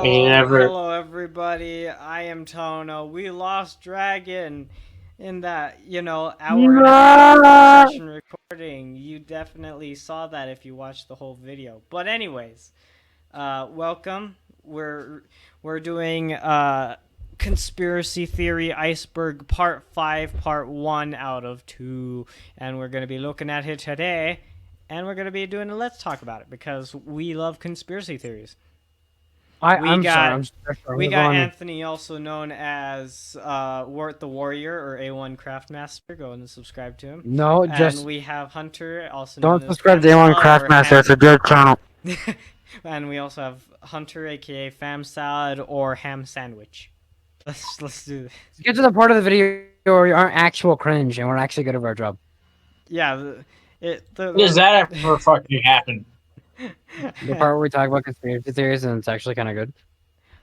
Hello everybody, I am Tono. We lost Dragon in that, hour and a half session recording. You definitely saw that if you watched the whole video. But anyways, welcome. We're doing Conspiracy Theory Iceberg Part 5, Part 1 out of 2. And we're going to be looking at it today. And we're going to be doing a Let's Talk about it because we love conspiracy theories. We got Anthony, also known as Wart the Warrior or A1 Craftmaster. Go and subscribe to him. No, and we have Hunter, also don't known subscribe as to A1 Craftmaster. It's a good channel. And we also have Hunter, aka Fam Salad or Ham Sandwich. Let's do this. Let's get to the part of the video where we aren't actual cringe and we're actually good at our job. Yeah, does that ever fucking happen? The part where we talk about conspiracy theories and it's actually kind of good.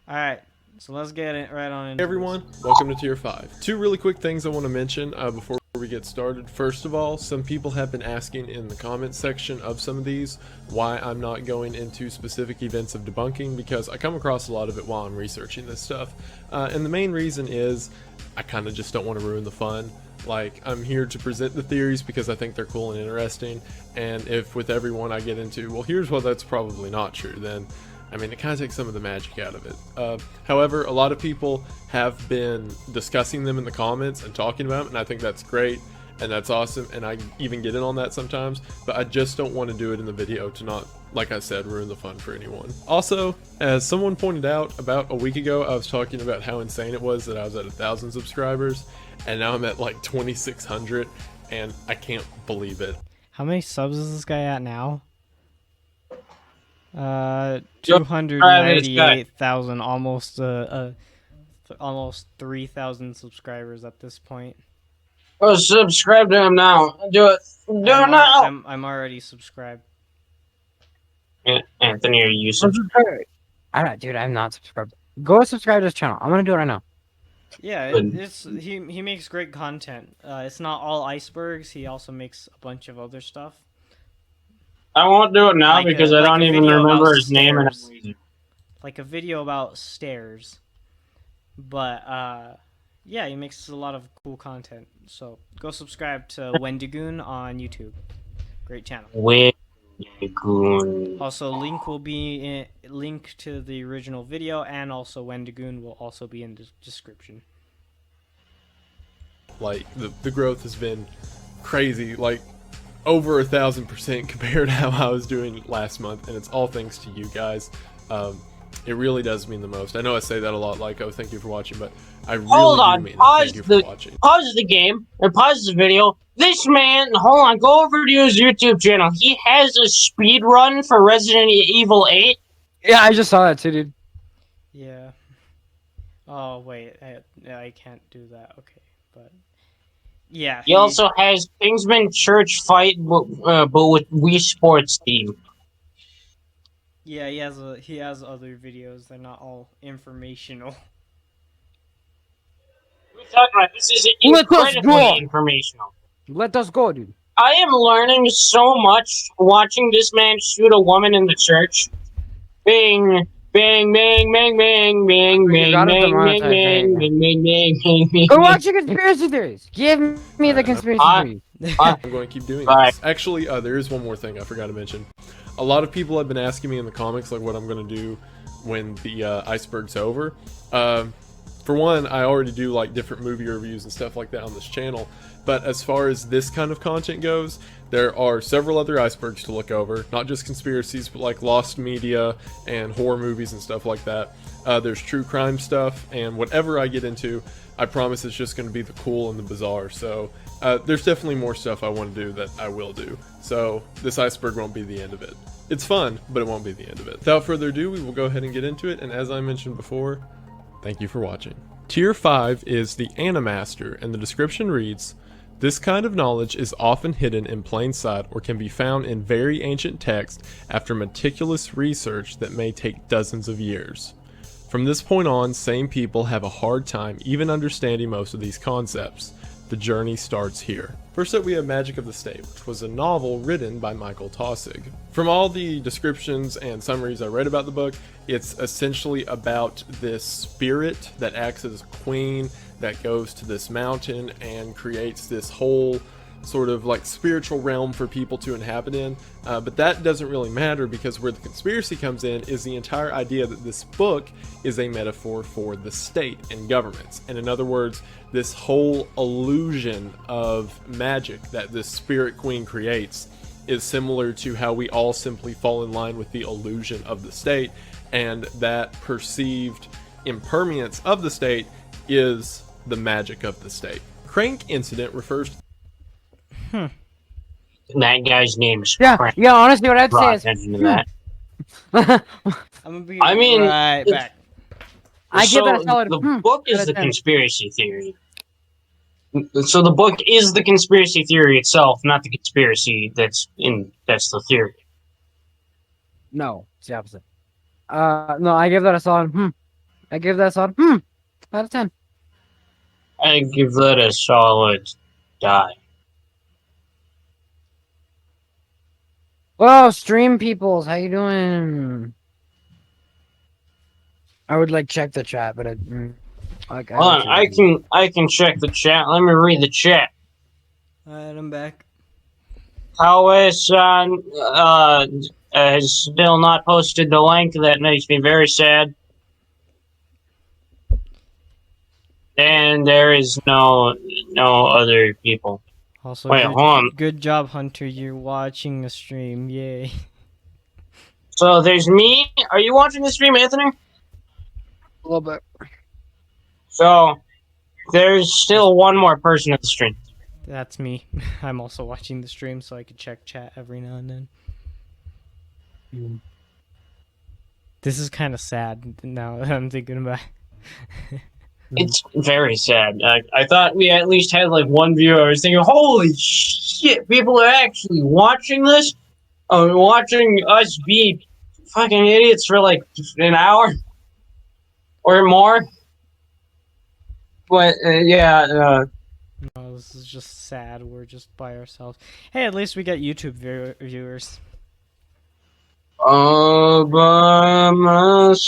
Alright, so let's get it right on into Hey everyone, welcome to Tier 5. Two really quick things I want to mention before we get started. First of all, some people have been asking in the comments section of some of these why I'm not going into specific events of debunking, because I come across a lot of it while I'm researching this stuff. And the main reason is I kind of just don't want to ruin the fun. Like, I'm here to present the theories because I think they're cool and interesting, and if with everyone I get into, well, here's why that's probably not true, then, I mean, it kind of takes some of the magic out of it. However, a lot of people have been discussing them in the comments and talking about them, and I think that's great, and that's awesome, and I even get in on that sometimes, but I just don't want to do it in the video to not, like I said, ruin the fun for anyone. Also, as someone pointed out, about a week ago, I was talking about how insane it was that I was at 1,000 subscribers, and now I'm at like 2,600, and I can't believe it. How many subs is this guy at now? 298,000, almost 3,000 subscribers at this point. Oh, subscribe to him now. Do it. Do it now. I'm already subscribed. Anthony, are you subscribed? Dude, I'm not subscribed. Go subscribe to this channel. I'm gonna do it right now. Yeah, he makes great content. It's not all icebergs. He also makes a bunch of other stuff. I won't do it now because I don't even remember his name and everything. Like a video about stairs. But yeah, he makes a lot of cool content. So go subscribe to Wendigoon on YouTube. Great channel. Wendigoon. Also, link to the original video, and also Wendigoon will also be in the description. Like, the growth has been crazy, like over 1,000% compared to how I was doing last month, and it's all thanks to you guys. It really does mean the most. I know I say that a lot, like, oh, thank you for watching, but I really do mean it. Thank you for watching. Pause the game, or pause the video. This man, hold on, go over to his YouTube channel. He has a speed run for Resident Evil 8. Yeah, I just saw that too, dude. Yeah. Oh, wait, I can't do that. Okay, but yeah. He also has Kingsman Church Fight, but with Wii Sports theme. Yeah, he has other videos. They're not all informational. We're talking about this is incredibly informational. Let us go, dude. I am learning so much watching this man shoot a woman in the church. Bing, bang, bang, bang, bang, bang, bang, bang, bang, bang, bang, bang, bang, bang. Go watch your conspiracy theories. Give me the conspiracy theories. I'm going to keep doing this. Actually, there is one more thing I forgot to mention. A lot of people have been asking me in the comics, like, what I'm going to do when the Iceberg's over. For one, I already do like different movie reviews and stuff like that on this channel, but as far as this kind of content goes, there are several other icebergs to look over, not just conspiracies, but like lost media and horror movies and stuff like that. There's true crime stuff, and whatever I get into, I promise it's just going to be the cool and the bizarre. So there's definitely more stuff I want to do that I will do. So this iceberg won't be the end of it. It's fun, but it won't be the end of it. Without further ado, we will go ahead and get into it, and as I mentioned before, thank you for watching. Tier 5 is the Animaster, and the description reads, "This kind of knowledge is often hidden in plain sight or can be found in very ancient text after meticulous research that may take dozens of years. From this point on, sane people have a hard time even understanding most of these concepts. The journey starts here. First up, we have Magic of the State, which was a novel written by Michael Taussig. From all the descriptions and summaries I read about the book, it's essentially about this spirit that acts as a queen that goes to this mountain and creates this whole sort of like spiritual realm for people to inhabit in, but that doesn't really matter, because where the conspiracy comes in is the entire idea that this book is a metaphor for the state and governments. And in other words, this whole illusion of magic that this spirit queen creates is similar to how we all simply fall in line with the illusion of the state, and that perceived impermanence of the state is the magic of the state. Crank incident refers to That guy's name's Yeah, Crank. yeah. Honestly, what I'd Draw say is, attention to that. I'm gonna be I mean, right back. I give that a solid the book out is of the 10. conspiracy theory. So the book is the conspiracy theory itself, not the conspiracy that's the theory. No, it's the opposite. No, I give that a solid I give that a solid out of 10. I give that a solid die. Whoa, stream peoples, how you doing? I would like check the chat, but like Hold on, I can check the chat. Let me read the chat. Alright, I'm back. Kawe-san has still not posted the link. That makes me very sad. And there is no other people. Also, Wait, hold on. good job, Hunter. You're watching a stream. Yay. So there's me. Are you watching the stream, Anthony? A little bit. So there's still one more person at the stream. That's me. I'm also watching the stream, so I could check chat every now and then. This is kind of sad now that I'm thinking about it. It's very sad. I thought we at least had like one viewer. I was thinking, holy shit, people are actually watching this? Watching us be fucking idiots for like an hour or more? But yeah, No, this is just sad. We're just by ourselves. Hey, at least we get YouTube viewers. Anyways,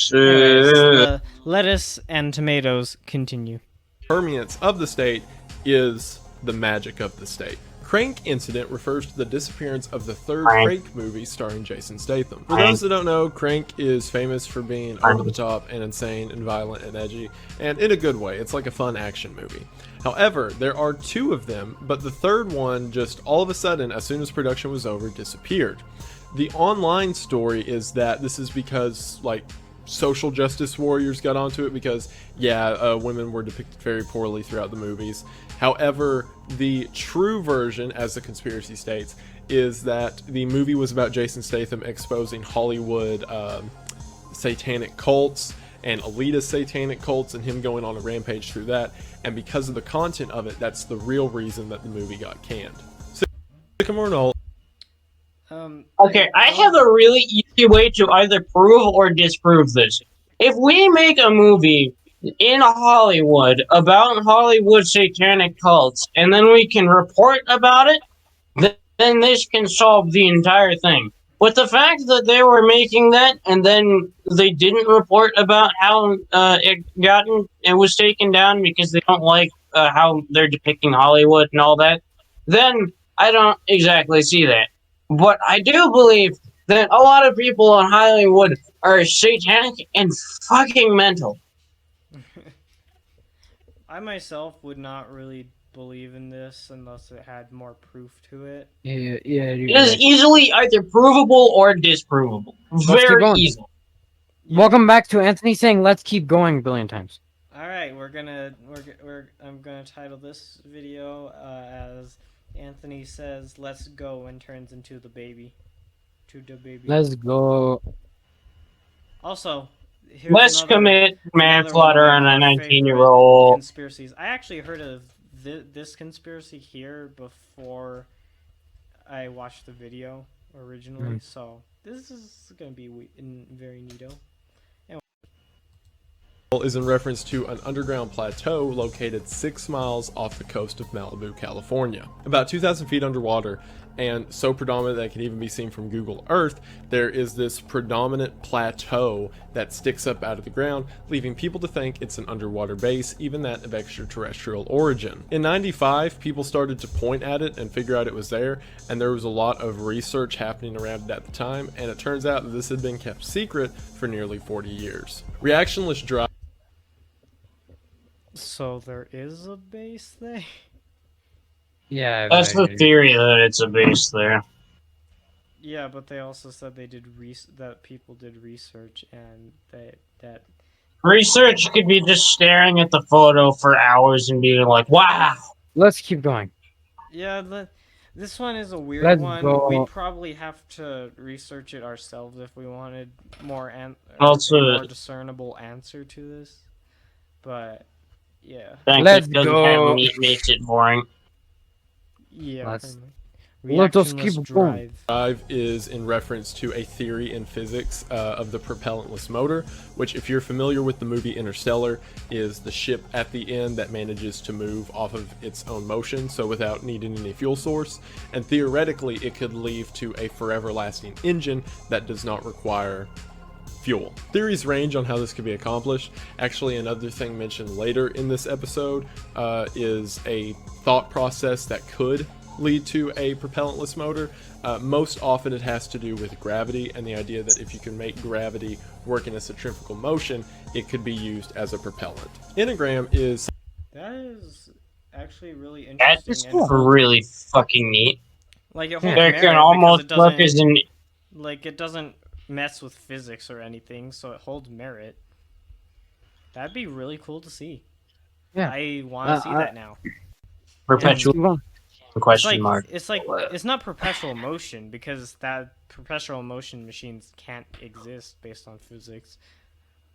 the lettuce and tomatoes continue. Permanence of the state is the magic of the state. Crank incident refers to the disappearance of the third Crank movie starring Jason Statham. For those that don't know, Crank is famous for being over the top and insane and violent and edgy, and in a good way. It's like a fun action movie. However, there are two of them, but the third one just all of a sudden, as soon as production was over, disappeared. The online story is that this is because, like, social justice warriors got onto it because, women were depicted very poorly throughout the movies. However, the true version, as the conspiracy states, is that the movie was about Jason Statham exposing Hollywood satanic cults and elitist satanic cults, and him going on a rampage through that. And because of the content of it, that's the real reason that the movie got canned. Sycamore Knoll. Okay, I have a really easy way to either prove or disprove this. If we make a movie in Hollywood about Hollywood satanic cults, and then we can report about it, then this can solve the entire thing. But the fact that they were making that, and then they didn't report about how it was taken down because they don't like how they're depicting Hollywood and all that, then I don't exactly see that. But I do believe that a lot of people in Hollywood are satanic and fucking mental. I myself would not really believe in this unless it had more proof to it. Yeah. It is easily either provable or disprovable. Very easy. Welcome back to Anthony saying "Let's keep going" a billion times. All right, I'm gonna title this video as Anthony says "Let's go" and turns into the baby. Let's go. Also, let's commit manslaughter on a 19-year-old. Conspiracies. I actually heard of this conspiracy here before I watched the video originally, so this is gonna be very neato. Anyway. is in reference to an underground plateau located 6 miles off the coast of Malibu, California. About 2,000 feet underwater, and so predominant that it can even be seen from Google Earth, there is this predominant plateau that sticks up out of the ground, leaving people to think it's an underwater base, even that of extraterrestrial origin. In '95, people started to point at it and figure out it was there, and there was a lot of research happening around it at the time, and it turns out that this had been kept secret for nearly 40 years. Reactionless drive. So there is a base there? Yeah, That's the theory that it's a base there. Yeah, but they also said they did that people did research and that Research could be just staring at the photo for hours and being like, wow. Let's keep going. Yeah, this one is a weird Let's one. go. We'd probably have to research it ourselves if we wanted more a Also- more discernible answer to this. But yeah, Thank Let's it doesn't go. have meat, makes it boring. yeah. Let's- pretty much. let us keep Reactionless going. Drive is in reference to a theory in physics of the propellantless motor, which, if you're familiar with the movie Interstellar, is the ship at the end that manages to move off of its own motion, so without needing any fuel source. And theoretically, it could lead to a forever lasting engine that does not require fuel. Theories range on how this could be accomplished. Actually, another thing mentioned later in this episode is a thought process that could lead to a propellantless motor. Most often it has to do with gravity and the idea that if you can make gravity work in a centrifugal motion, it could be used as a propellant. Enneagram is... That is actually really That interesting. is really fucking neat. Like it holds There merit can because almost it work as doesn't an like it doesn't mess with physics or anything, so it holds merit. That'd be really cool to see. Yeah. I want to see that now. perpetual Keep going. question mark. It's like it's not perpetual motion because that perpetual motion machines can't exist based on physics.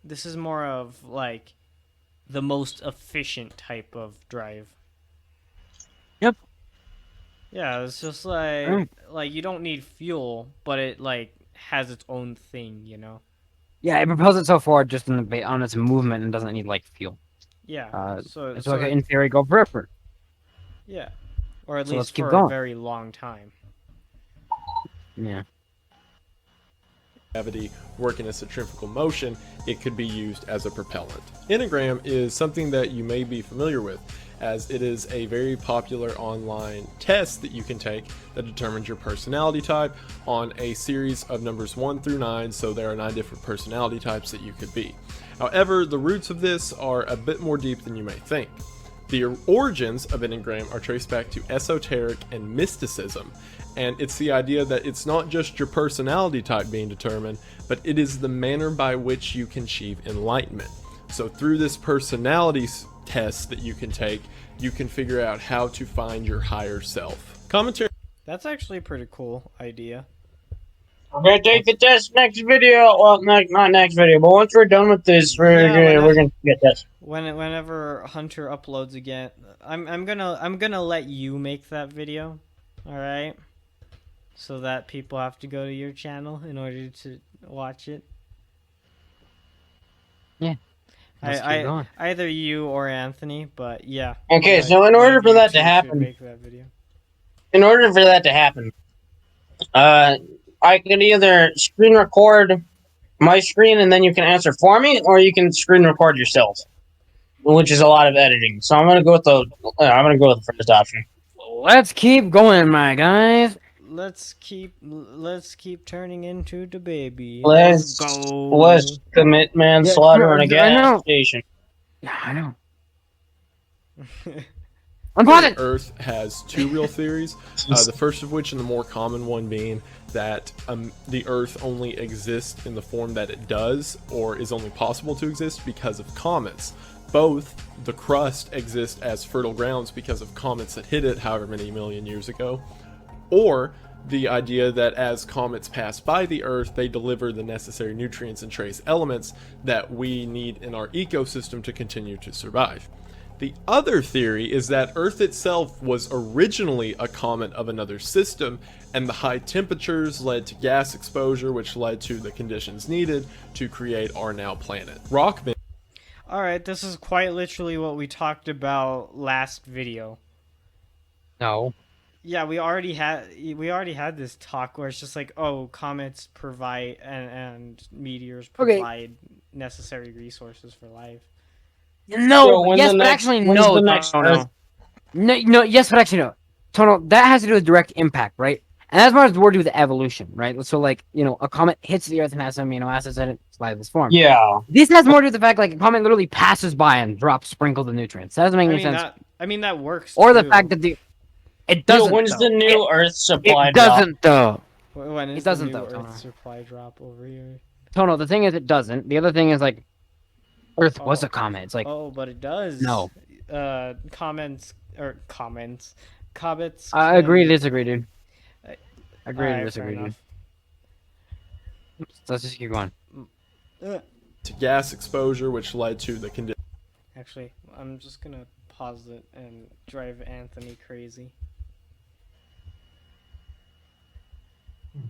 This is more of like the most efficient type of drive. Yep. Yeah, it's just like you don't need fuel, but it like has its own thing, you know. Yeah, it propels itself forward just on its movement and doesn't need like fuel. Yeah. So it in theory go forever. yeah, or at So let's least keep for a going. very long time. Yeah. gravity work in a centrifugal motion, it could be used as a propellant. Enneagram is something that you may be familiar with, as it is a very popular online test that you can take that determines your personality type on a series of numbers 1 through 9, so there are 9 different personality types that you could be. However, the roots of this are a bit more deep than you may think. The origins of Enneagram are traced back to esoteric and mysticism, and it's the idea that it's not just your personality type being determined, but it is the manner by which you can achieve enlightenment. So through this personality test that you can take, you can figure out how to find your higher self. Commentary. That's actually a pretty cool idea. We're gonna take the test next video. Well, not next video, but once we're done with this, we're gonna get this. Whenever Hunter uploads again, I'm gonna let you make that video, all right? So that people have to go to your channel in order to watch it. Yeah. Let's keep going. Either you or Anthony, but yeah. Okay, yeah, so in one order of for you that two to should happen, make that video. I could either screen record my screen and then you can answer for me, or you can screen record yourself, which is a lot of editing. So I'm gonna go with the first option. Let's keep going, my guys. Let's keep turning into the baby. Let's commit manslaughter in a gas station. Yeah, I know. Unpause it! Earth has 2 real theories, the first of which, and the more common one, being that the Earth only exists in the form that it does, or is only possible to exist because of comets. Both the crust exists as fertile grounds because of comets that hit it however many million years ago, or the idea that as comets pass by the Earth, they deliver the necessary nutrients and trace elements that we need in our ecosystem to continue to survive. The other theory is that Earth itself was originally a comet of another system, and the high temperatures led to gas exposure, which led to the conditions needed to create our now planet. Rockman. All right, this is quite literally what we talked about last video. No. Yeah, we already had this talk where it's just like, oh, comets provide and meteors provide necessary resources for life. No, when's yes, the but next- actually when's no. the next Earth? No, yes, but actually no. Tono, that has to do with direct impact, right? And that's more to do with evolution, right? So, like, a comet hits the Earth and has some amino acids in it, it's life is formed. Yeah. This has more to do with the fact, like, a comet literally passes by and drops sprinkles of nutrients. That doesn't make any sense. That works. Or the too. fact that it doesn't. When's though. the new Earth supply It doesn't, though. When is It doesn't, the new though, Earth Tono. supply drop over here? Tono, the thing is, it doesn't. The other thing is, like, Earth was a comet. It's like, oh, but it does. No. Comments. Comets. I agree to disagree, dude. Agree to Alright, disagree, fair dude. Let's just keep going. enough. To gas exposure, which led to the condition. Actually, I'm just gonna pause it and drive Anthony crazy.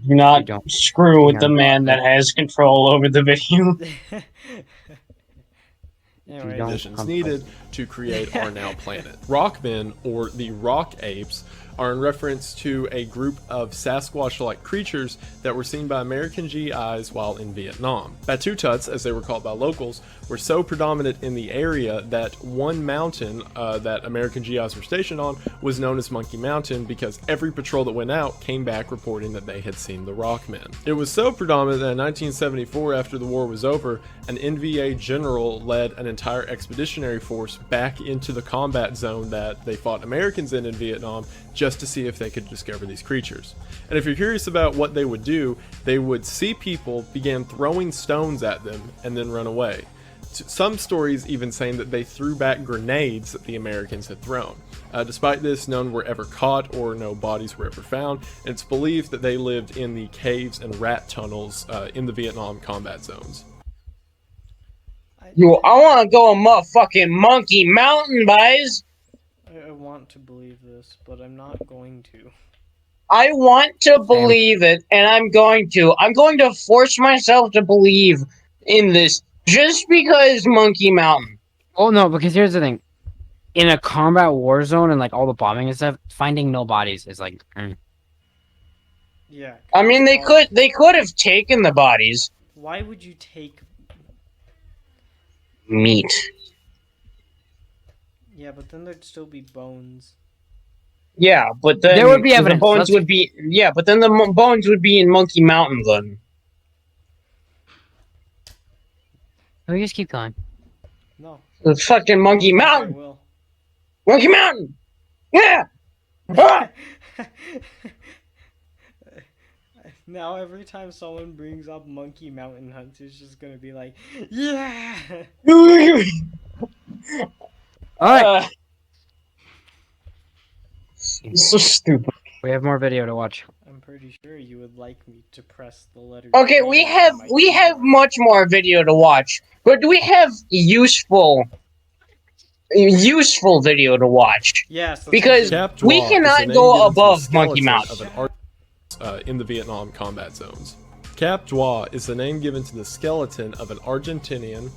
Do not don't. screw with the Yeah. man that has control over the video. Anyway, Conditions needed to create our now planet. Rockmen, or the rock apes, are in reference to a group of Sasquatch-like creatures that were seen by American GIs while in Vietnam. Batututs, as they were called by locals, were so predominant in the area that one mountain that American GIs were stationed on was known as Monkey Mountain because every patrol that went out came back reporting that they had seen the Rockmen. It was so predominant that in 1974, after the war was over, an NVA general led an entire expeditionary force back into the combat zone that they fought Americans in Vietnam just to see if they could discover these creatures. And if you're curious about what they would do, they would see people, begin throwing stones at them, and then run away. Some stories even saying that they threw back grenades that the Americans had thrown. Despite this, none were ever caught or no bodies were ever found, and it's believed that they lived in the caves and rat tunnels in the Vietnam combat zones. I want to go a motherfucking Monkey Mountain, guys. I want to believe this, but I'm not going to. I want to believe it, and I'm going to. I'm going to force myself to believe in this just because Monkey Mountain. Oh no, because here's the thing: in a combat war zone and like all the bombing and stuff, finding no bodies is like. Yeah. I mean, they could have taken the bodies. Why would you take Meat? Yeah, but then there'd still be bones. Yeah, but then There would be evidence. The bones would be but then the bones would be in Monkey Mountain then. Can we just keep going? No. The fucking Monkey I Mountain. will. Monkey Mountain. Yeah. Ah! Now every time someone brings up Monkey Mountain Hunt, it's just gonna be like, yeah. All right. It's so stupid. We have more video to watch. I'm pretty sure you would like me to press the letter. Okay, K we on have my keyboard. much more video to watch, but we have useful video to watch. Yes, that's Because Cap we Dwa is cannot the name go given to the above Monkey skeleton Mountain. of an in the Vietnam combat zones. Cap Dwa is the name given to the skeleton of an Argentinian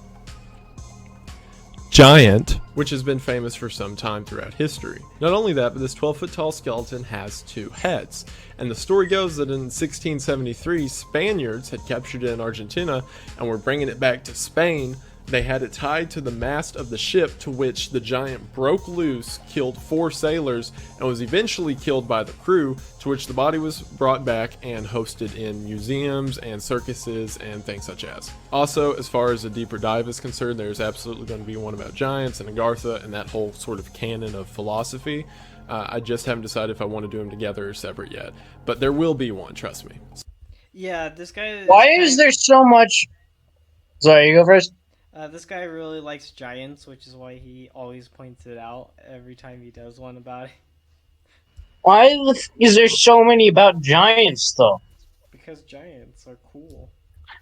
giant, which has been famous for some time throughout history. Not only that, but this 12-foot tall skeleton has 2 heads. And the story goes that in 1673, Spaniards had captured it in Argentina and were bringing it back to Spain. They had it tied to the mast of the ship, to which the giant broke loose, killed 4 sailors, and was eventually killed by the crew, to which the body was brought back and hosted in museums and circuses and things such as. Also, as far as a deeper dive is concerned, there's absolutely going to be one about giants and Agartha and that whole sort of canon of philosophy. I just haven't decided if I want to do them together or separate yet, but there will be one, trust me. Yeah, this guy. Why is there so much? Sorry, you go first. This guy really likes giants, which is why he always points it out every time he does one about it. Why is there so many about giants though? Because giants are cool.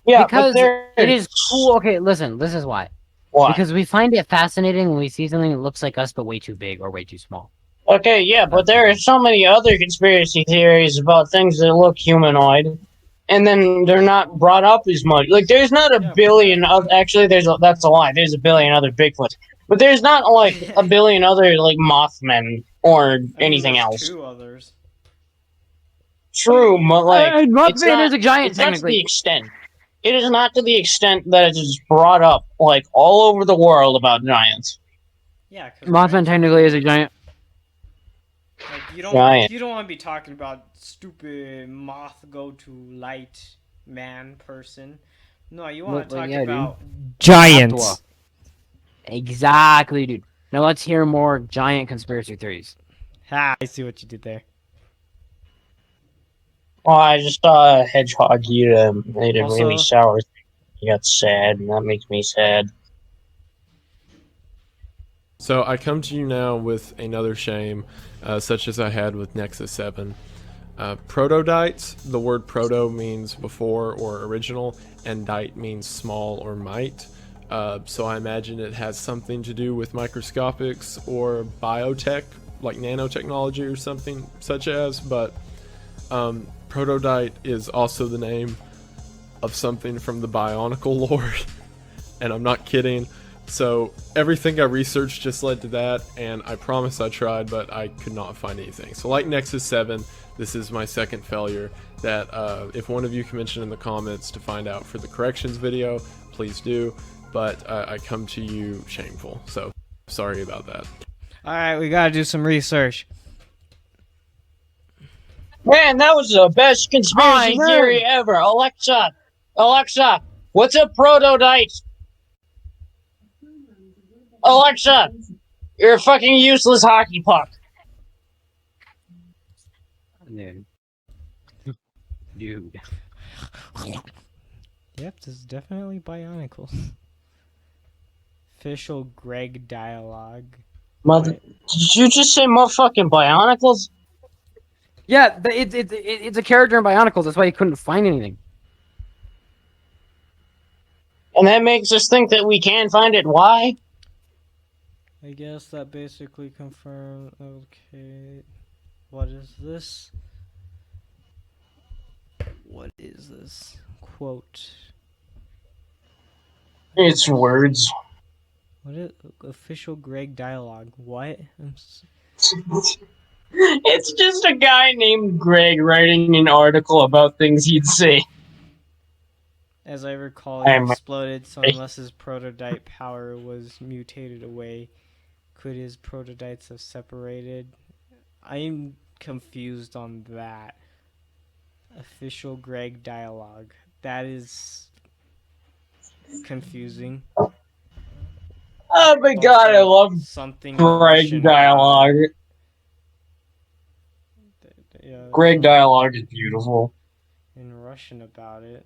Yeah, Because but it is cool. Okay, listen, this is why. Why? Because we find it fascinating when we see something that looks like us but way too big or way too small. Okay, yeah, but there are so many other conspiracy theories about things that look humanoid. and then they're not brought up as much. Like, there's not a billion of actually. That's a lie. There's a billion other Bigfoots, but there's not like a billion other like Mothmen or anything else. 2 others. True, but like Mothman is a giant. It's not to the extent. It is not to the extent that it is brought up like all over the world about giants. Yeah, Mothman technically is a giant. Like, you don't want to be talking about stupid moth go to light man person. No, you want to talk about giants. Exactly, dude. Now let's hear more giant conspiracy theories. Ha! I see what you did there. Oh, I just saw a hedgehog eat a really sour thing. He got sad, and that makes me sad. So I come to you now with another shame, such as I had with Nexus 7. Protodytes, the word proto means before or original, and dite means small or mite. So I imagine it has something to do with microscopics or biotech, like nanotechnology or something such as, but Protodyte is also the name of something from the Bionicle lore, and I'm not kidding. So everything I researched just led to that, and I promise I tried, but I could not find anything. So like Nexus 7, this is my second failure, that if one of you can mention in the comments to find out for the corrections video, please do, but I come to you shameful, so sorry about that. Alright, we gotta do some research. Man, that was the best conspiracy theory ever. Alexa, what's a protodyte? Alexa, you're a fucking useless hockey puck. Dude. Yep, this is definitely Bionicles. Official Greg dialogue. Did you just say motherfucking Bionicles? Yeah, it's a character in Bionicles. That's why he couldn't find anything. And that makes us think that we can find it. Why? I guess that basically confirmed. Okay, what is this? What is this? Quote. It's words. What is official Greg dialogue? What? It's just a guy named Greg writing an article about things he'd say. As I recall, he exploded, so unless his prototype power was mutated away, could his prototypes have separated? I'm confused on that. Official Greg dialogue. That is confusing. Oh my god, I love something Greg dialogue. Yeah, Greg dialogue is beautiful. In Russian about it.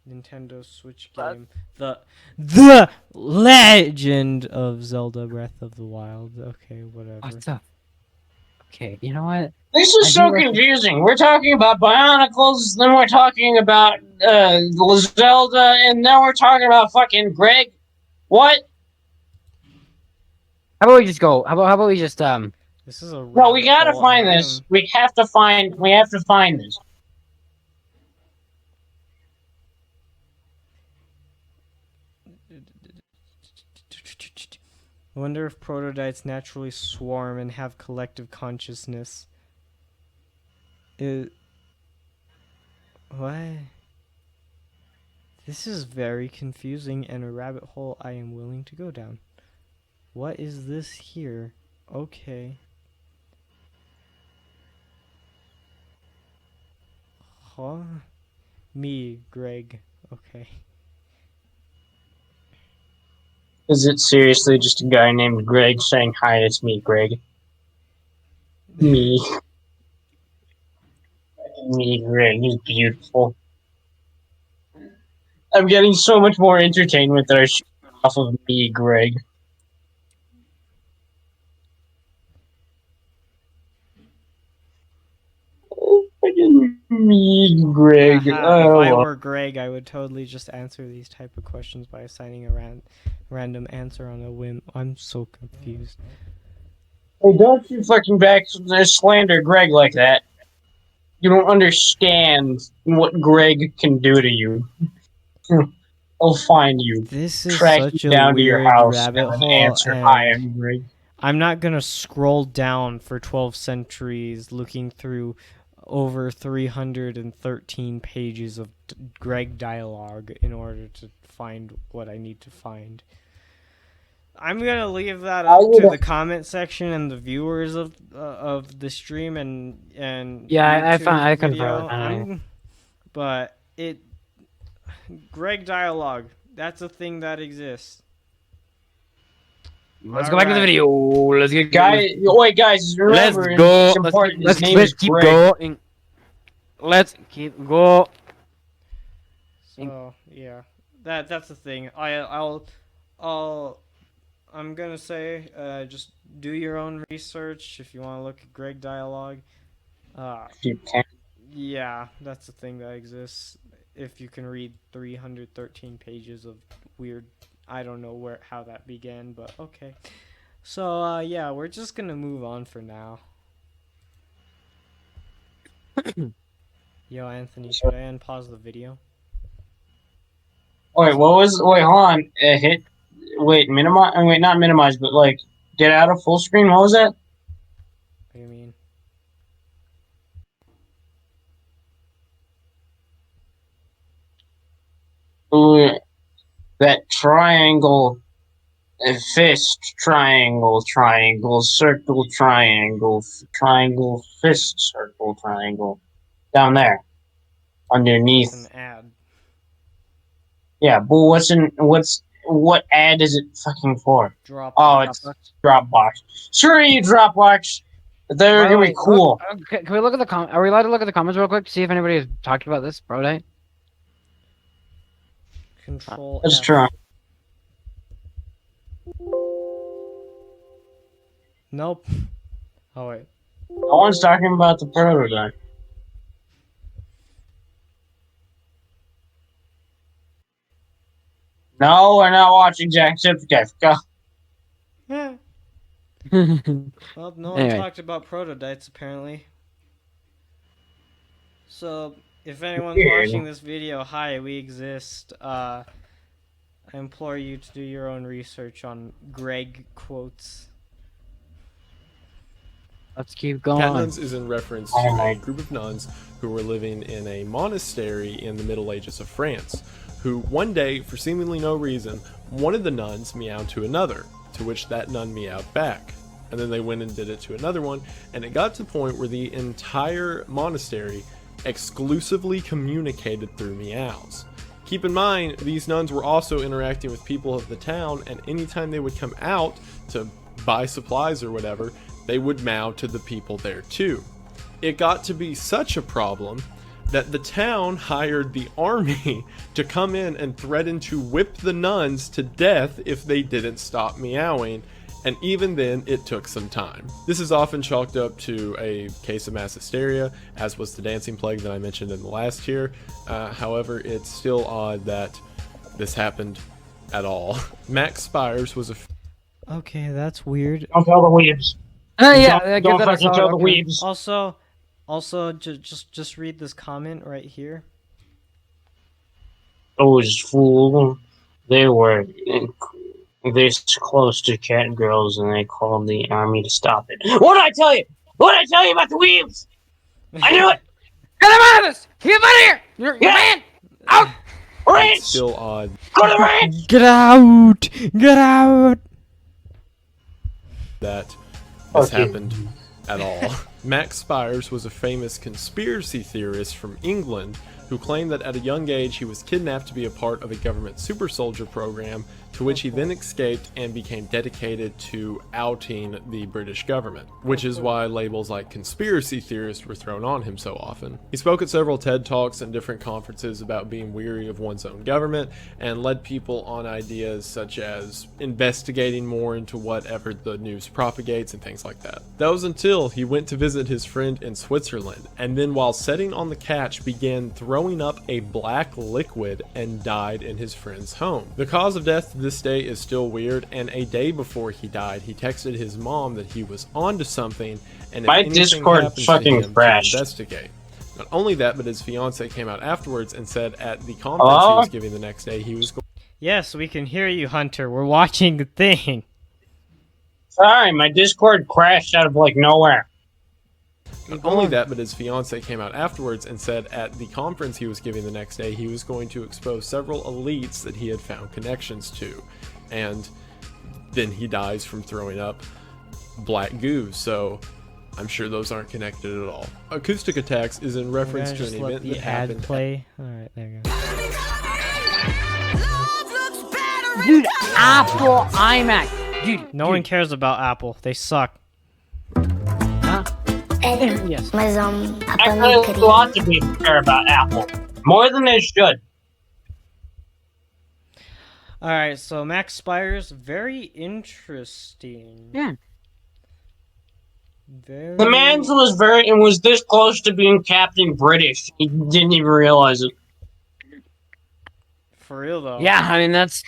Nintendo Switch game. The Legend of Zelda Breath of the Wild. Okay, whatever. What's up? Okay, you know what? This is so confusing. We're talking about Bionicles, then we're talking about Zelda, and then we're talking about fucking Greg. What? How about we just go? How about we just This is a no, we gotta find this. We have to find this. I wonder if prototypes naturally swarm and have collective consciousness. What? This is very confusing and a rabbit hole I am willing to go down. What is this here? Okay. Huh? Me, Greg. Okay. Is it seriously just a guy named Greg saying, "Hi, it's me, Greg"? Me. Me, Greg. He's beautiful. I'm getting so much more entertainment that I shoot off of me, Greg. Me, Greg. If I were Greg, I would totally just answer these type of questions by assigning a random answer on a whim. I'm so confused. Hey, don't you fucking slander Greg like that. You don't understand what Greg can do to you. He'll find you, This is track such you a down to your weird house, rabbit and then hole, answer, "Hi, and I'm Greg." I'm not gonna scroll down for 12 centuries looking through over 313 pages of Greg dialogue in order to find what I need to find. I'm gonna leave that I up to would the comment section and the viewers of the stream and Yeah, YouTube I couldn't video. find anything. But Greg dialogue. That's a thing that exists. Let's go back to the video. Let's get wait, guys, Let's remember, go. it's important. His name Let's is keep Greg. going. Let's keep going. So yeah, that's the thing. I'm gonna say just do your own research if you want to look at Greg dialogue. You can. Yeah, that's the thing that exists. If you can read 313 pages of weird, I don't know how that began, but okay. So yeah, we're just gonna move on for now. Yo, Anthony, should I unpause the video? Wait, wait, hold on. Minimize. Wait, not minimize, but like, get out of full screen. What was that? What do you mean? Ooh, that triangle, fist, triangle, circle, triangle, fist, circle, triangle. Down there, underneath. It's an ad. Yeah, but what ad is it fucking for? Drop. Oh, it's Dropbox. Sure, you Dropbox. They're gonna be cool. Can we look at the Are we allowed to look at the comments real quick? See if anybody has talked about this, bro? Day. Control. Let's F. try. Nope. Oh wait. No one's talking about the prototype. No, we're not watching Jacksepticeye. Go. Yeah. Well, no one Anyway. talked about prototypes apparently. So, if anyone's Weird. watching this video, hi, we exist. I implore you to do your own research on Greg quotes. Let's keep Cat going. nuns is in reference to a group of nuns who were living in a monastery in the Middle Ages of France, who one day, for seemingly no reason, one of the nuns meowed to another, to which that nun meowed back. And then they went and did it to another one, and it got to the point where the entire monastery exclusively communicated through meows. Keep in mind, these nuns were also interacting with people of the town, and anytime they would come out to buy supplies or whatever, they would meow to the people there too. It got to be such a problem that the town hired the army to come in and threaten to whip the nuns to death if they didn't stop meowing, and even then it took some time. This is often chalked up to a case of mass hysteria, as was the dancing plague that I mentioned in the last tier. However, it's still odd that this happened at all. Max Spires was a... Okay, that's weird. Don't tell the weebs. Yeah, give Don't that a fucking solid, tell the okay. weebs. Also, just read this comment right here. Those fool. They were this close to cat girls, and they called the army to stop it. What did I tell you? What did I tell you about the weebs? I knew it. Get him out of this! Get him out of here! You're man! Out! Ranch. Still odd Go to the ranch. Get out! Get out! that this happened at all. Max Spires was a famous conspiracy theorist from England who claimed that at a young age he was kidnapped to be a part of a government super soldier program, to which he then escaped and became dedicated to outing the British government, which is why labels like conspiracy theorist were thrown on him so often. He spoke at several TED Talks and different conferences about being weary of one's own government, and led people on ideas such as investigating more into whatever the news propagates and things like that. That was until he went to visit his friend in Switzerland, and then while sitting on the couch began throwing up a black liquid and died in his friend's home. The cause of death to this day is still weird, and a day before he died, he texted his mom that he was onto something, and if My anything Discord happens fucking to him, crashed. to investigate. Not only that, but his fiance came out afterwards and said at the conference he was giving the next day, he was going. Yes, we can hear you, Hunter. We're watching the thing. Sorry, my Discord crashed out of like nowhere. Not only that, but his fiance came out afterwards and said at the conference he was giving the next day, he was going to expose several elites that he had found connections to. And then he dies from throwing up black goo, so I'm sure those aren't connected at all. Acoustic Attacks is in reference to an event that happened. Play. All right, there you go. Dude, Apple iMac. Dude, no one cares about Apple. They suck. Huh? Yes. Actually, lots of people care about Apple. More than they should. Alright, so Max Spires, very interesting. Yeah. Very... The man was this close to being Captain British. He didn't even realize it. For real though. Yeah, I mean that's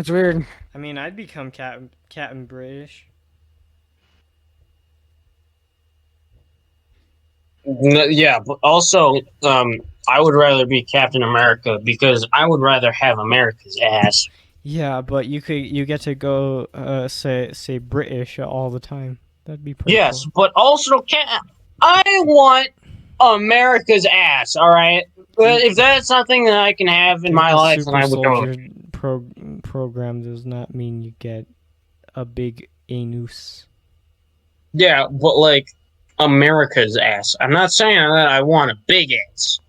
weird. I mean, I'd become Captain British. Yeah, but also, I would rather be Captain America because I would rather have America's ass. Yeah, but you get to go say British all the time. That'd be pretty yes, cool. But also I want America's ass. All right, but if that's something that I can have in my life, then I would go. Program does not mean you get a big anus. Yeah, but like America's ass. I'm not saying that I want a big ass,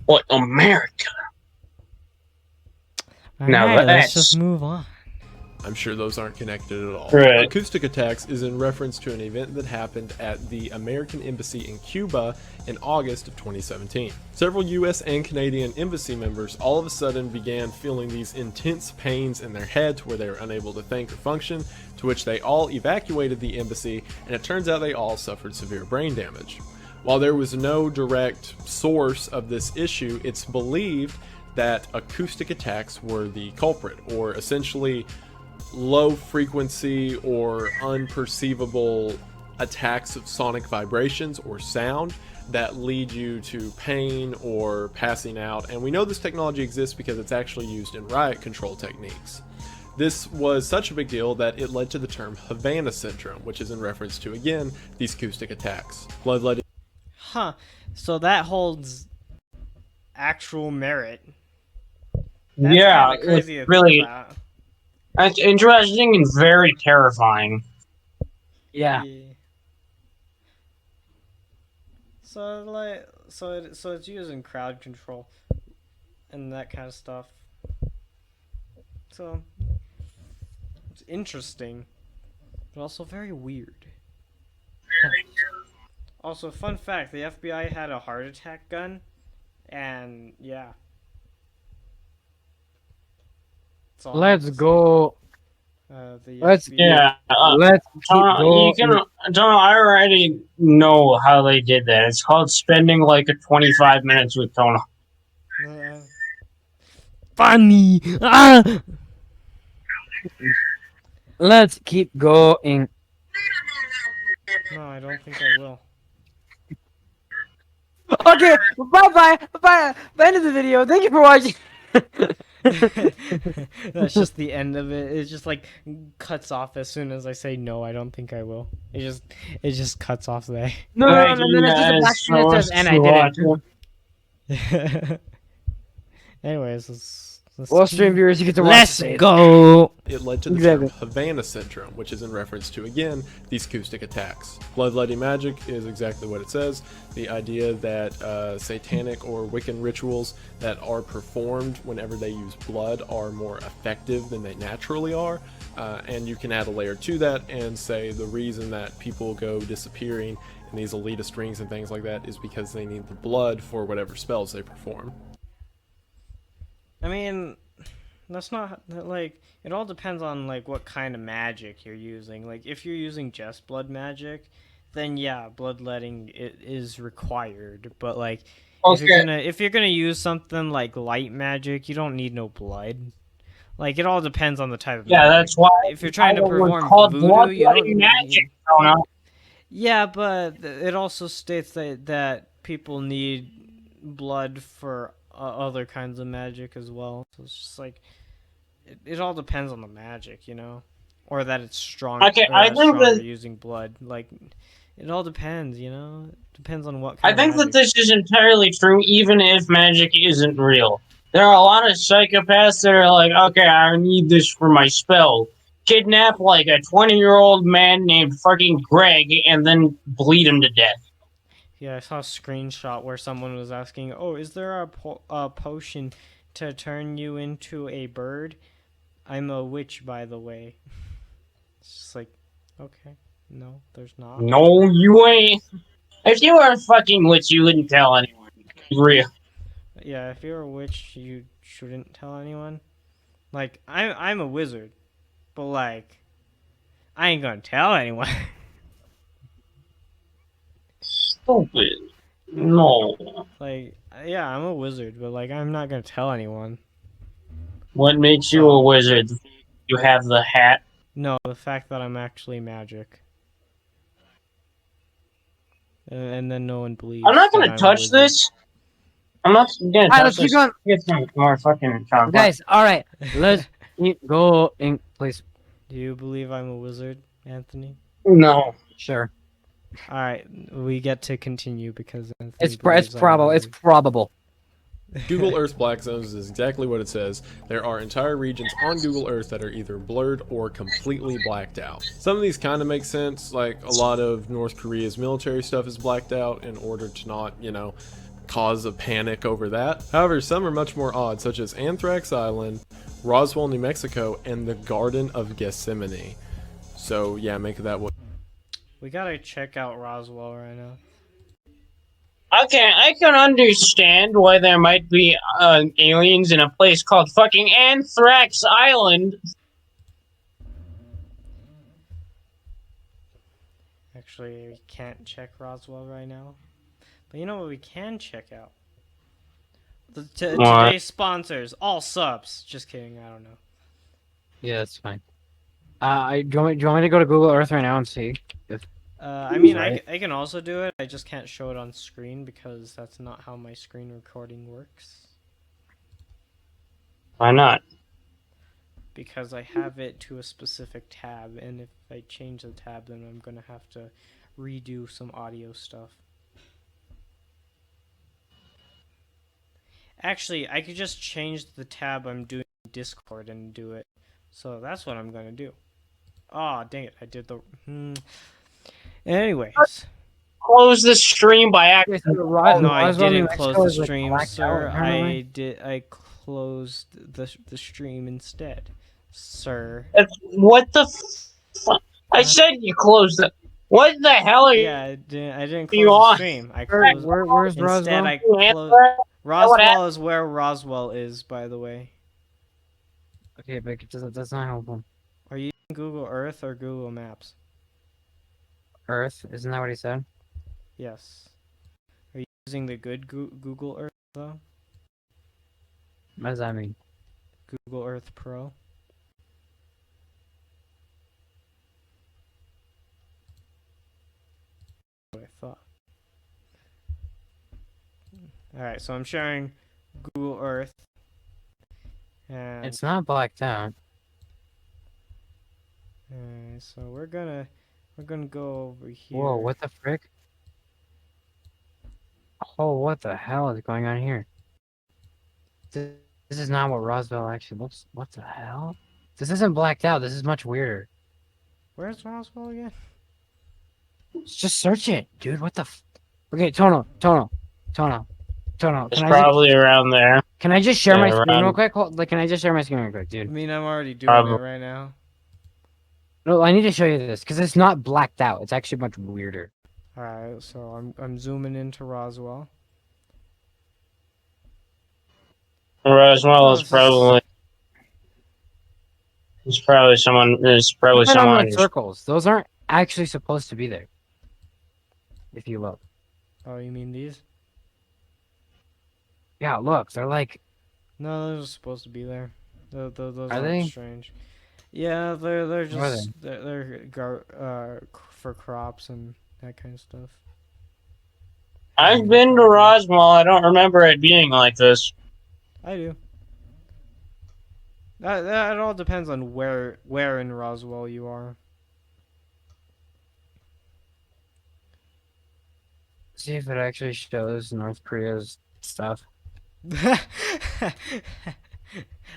but America. Now let's just move on. I'm sure those aren't connected at all. Right. Acoustic Attacks is in reference to an event that happened at the American Embassy in Cuba in August of 2017. Several US and Canadian embassy members all of a sudden began feeling these intense pains in their heads where they were unable to think or function, to which they all evacuated the embassy, and it turns out they all suffered severe brain damage. While there was no direct source of this issue, it's believed that acoustic attacks were the culprit, or essentially low frequency or unperceivable attacks of sonic vibrations or sound that lead you to pain or passing out. And we know this technology exists because it's actually used in riot control techniques. This was such a big deal that it led to the term Havana syndrome, which is in reference to, again, these acoustic attacks. Bloodletting. Huh. So that holds actual merit. That's yeah, crazy it's really. That's interesting and very terrifying. Yeah. So it's using crowd control and that kind of stuff. So it's interesting, but also very weird. Also, fun fact: the FBI had a heart attack gun, and yeah. Let's go. Let's keep going. I already know how they did that. It's called spending like 25 minutes with Tona. Funny. Ah! Let's keep going. No, I don't think I will. Okay, bye. By the end of the video. Thank you for watching. That's just the end of it. It just like cuts off as soon as I say no. I don't think I will. It just cuts off there. No. It's just a black screen that says, and I didn't. Anyways, well, stream viewers, you get to watch. Let's go. It led to the term Havana syndrome, which is in reference to, again, these acoustic attacks. Bloodletting magic is exactly what it says. The idea that satanic or Wiccan rituals that are performed whenever they use blood are more effective than they naturally are. And you can add a layer to that and say the reason that people go disappearing in these elitist rings and things like that is because they need the blood for whatever spells they perform. I mean, that's not, like, it all depends on, like, what kind of magic you're using. Like, if you're using just blood magic, then yeah, bloodletting is required. But, like, if you're gonna use something like light magic, you don't need no blood. Like, it all depends on the type of magic. That's why if you're trying to perform voodoo, you don't magic. Yeah, but it also states that people need blood for other kinds of magic as well. So it's just like it all depends on the magic, you know, or that it's strong. Okay, Or I that think stronger that using blood. Like it all depends, you know. It depends on what I kind of think that magic. this is entirely true, even if magic isn't real. There are a lot of psychopaths that are like, okay, I need this for my spell. Kidnap like a 20-year-old man named fucking Greg and then bleed him to death. Yeah, I saw a screenshot where someone was asking, "Oh, is there a potion to turn you into a bird?" I'm a witch, by the way. It's just like, okay, no, there's not. No, you ain't. If you were a fucking witch, you wouldn't tell anyone. Real. Yeah, if you're a witch, you shouldn't tell anyone. Like, I'm a wizard, but like, I ain't gonna tell anyone. Stupid. No. Like, yeah, I'm a wizard, but like, I'm not gonna tell anyone. What makes you a So, wizard? You have the hat. no, the fact that I'm actually magic, and then no one I'm believes not that gonna I'm a touch wizard. this. I'm not gonna All right, touch let's keep this. going, Get some more fucking chocolate. guys. All right, let's keep going, please. Do you believe I'm a wizard, Anthony? No. Sure. All right, we get to continue because Anthony It's believes I'm a probable. It's wizard. probable. Google Earth black zones is exactly what it says. There are entire regions on Google Earth that are either blurred or completely blacked out. Some of these kind of make sense, like a lot of North Korea's military stuff is blacked out in order to not, you know, cause a panic over that. However, some are much more odd, such as Anthrax Island, Roswell, New Mexico, and the Garden of Gethsemane. So yeah, make of that what. We gotta check out Roswell right now. Okay, I can understand why there might be aliens in a place called fucking Anthrax Island. Actually, we can't check Roswell right now. But you know what we can check out? What? Today's sponsors, all subs. Just kidding, I don't know. Yeah, that's fine. Do you want me to go to Google Earth right now and see? I mean, Right. I can also do it. I just can't show it on screen because that's not how my screen recording works. Why not? Because I have it to a specific tab, and if I change the tab, then I'm gonna have to redo some audio stuff. Actually, I could just change the tab I'm doing Discord and do it. So that's what I'm gonna do. Aw, dang it, I did the... Anyways. Close the stream by accident. No, I didn't close the stream, sir. I closed the stream instead, sir. What the fuck? I said you closed it. What the hell are you? Yeah, I didn't You close the on? stream. I closed. Where's Instead, Roswell? I closed. Roswell is where Roswell is, by the way. Okay, but that's not helpful. Are you using Google Earth or Google Maps? Earth, isn't that what he said? Yes. Are you using the good Google Earth though? What does that mean? Google Earth Pro. What I thought. Alright, so I'm sharing Google Earth. And It's not blacked out. so we're gonna go over here. Whoa, what the frick? Oh, what the hell is going on here? This is not what Roswell actually looks. What the hell? This isn't blacked out. This is much weirder. Where's Roswell again? Just search it, dude. What the? Okay, Tono. It's probably around there. Can I just share my Yeah, screen real around- quick? Like, can I just share my screen real quick, I dude? mean, I'm already doing Probably. it right now. No, I need to show you this because it's not blacked out. It's actually much weirder. Alright, so I'm zooming into Roswell. Roswell is this is- probably. It's probably someone. There's probably Look at all someone. the circles. Those aren't actually supposed to be there. If you look. Oh, you mean these? Yeah, look. They're like. No, those are supposed to be there. Those Are aren't they? strange. Yeah, they're What are just they're for crops and that kind of stuff. I've been to Roswell. I don't remember it being like this. I do. That all depends on where in Roswell you are. See if it actually shows North Korea's stuff.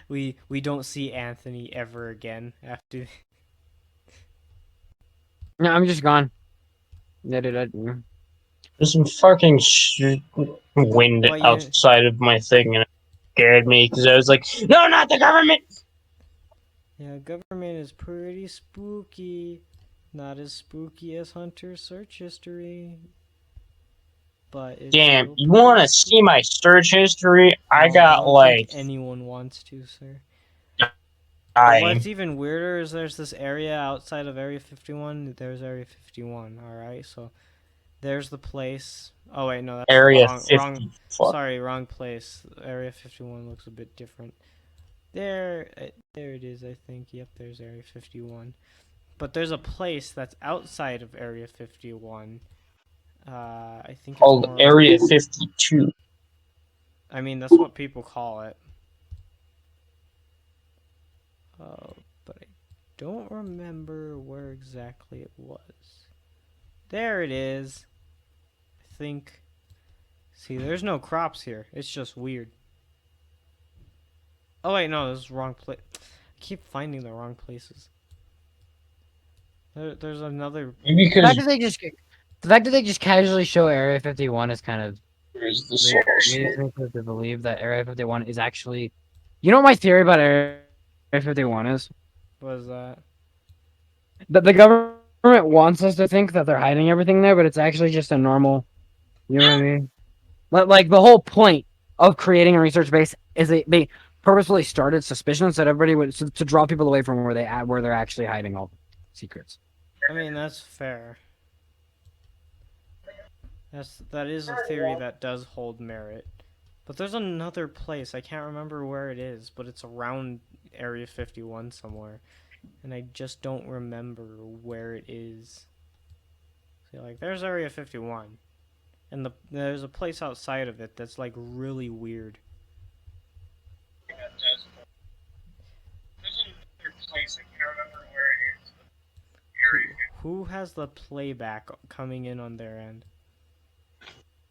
we don't see Anthony ever again after. No, I'm just gone. There's some fucking wind Well, outside of my thing, and it scared me because I was like, "No, not the government!" Yeah, government is pretty spooky. Not as spooky as Hunter's search history. But it's damn, you want to see my search history? I got like anyone wants to, sir. But what's even weirder is there's this area outside of Area 51. There's Area 51. All right, so there's the place. Oh wait, no, that's Area wrong. 50. Wrong. Sorry, wrong place. Area 51 looks a bit different. There it is. I think. Yep, there's Area 51. But there's a place that's outside of Area 51. I think it's called Area 52. I mean, that's what people call it. But I don't remember where exactly it was. There it is. I think. See, there's no crops here. It's just weird. Oh wait, no, this is the wrong place. I keep finding the wrong places. There's another. The fact that they just casually show Area 51 is kind of leads me to believe that Area 51 is actually. You know what my theory about Area 51 is? What is that? That the government wants us to think that they're hiding everything there, but it's actually just a normal. You know what I mean? Like the whole point of creating a research base is they purposefully started suspicions that everybody would to draw people away from where they're actually hiding all secrets. I mean, that's fair. That is a theory that does hold merit. But there's another place. I can't remember where it is, but it's around Area 51 somewhere. And I just don't remember where it is. See, like, there's Area 51. And there's a place outside of it that's, like, really weird. There's another place, I can't remember where it is. Who has the playback coming in on their end?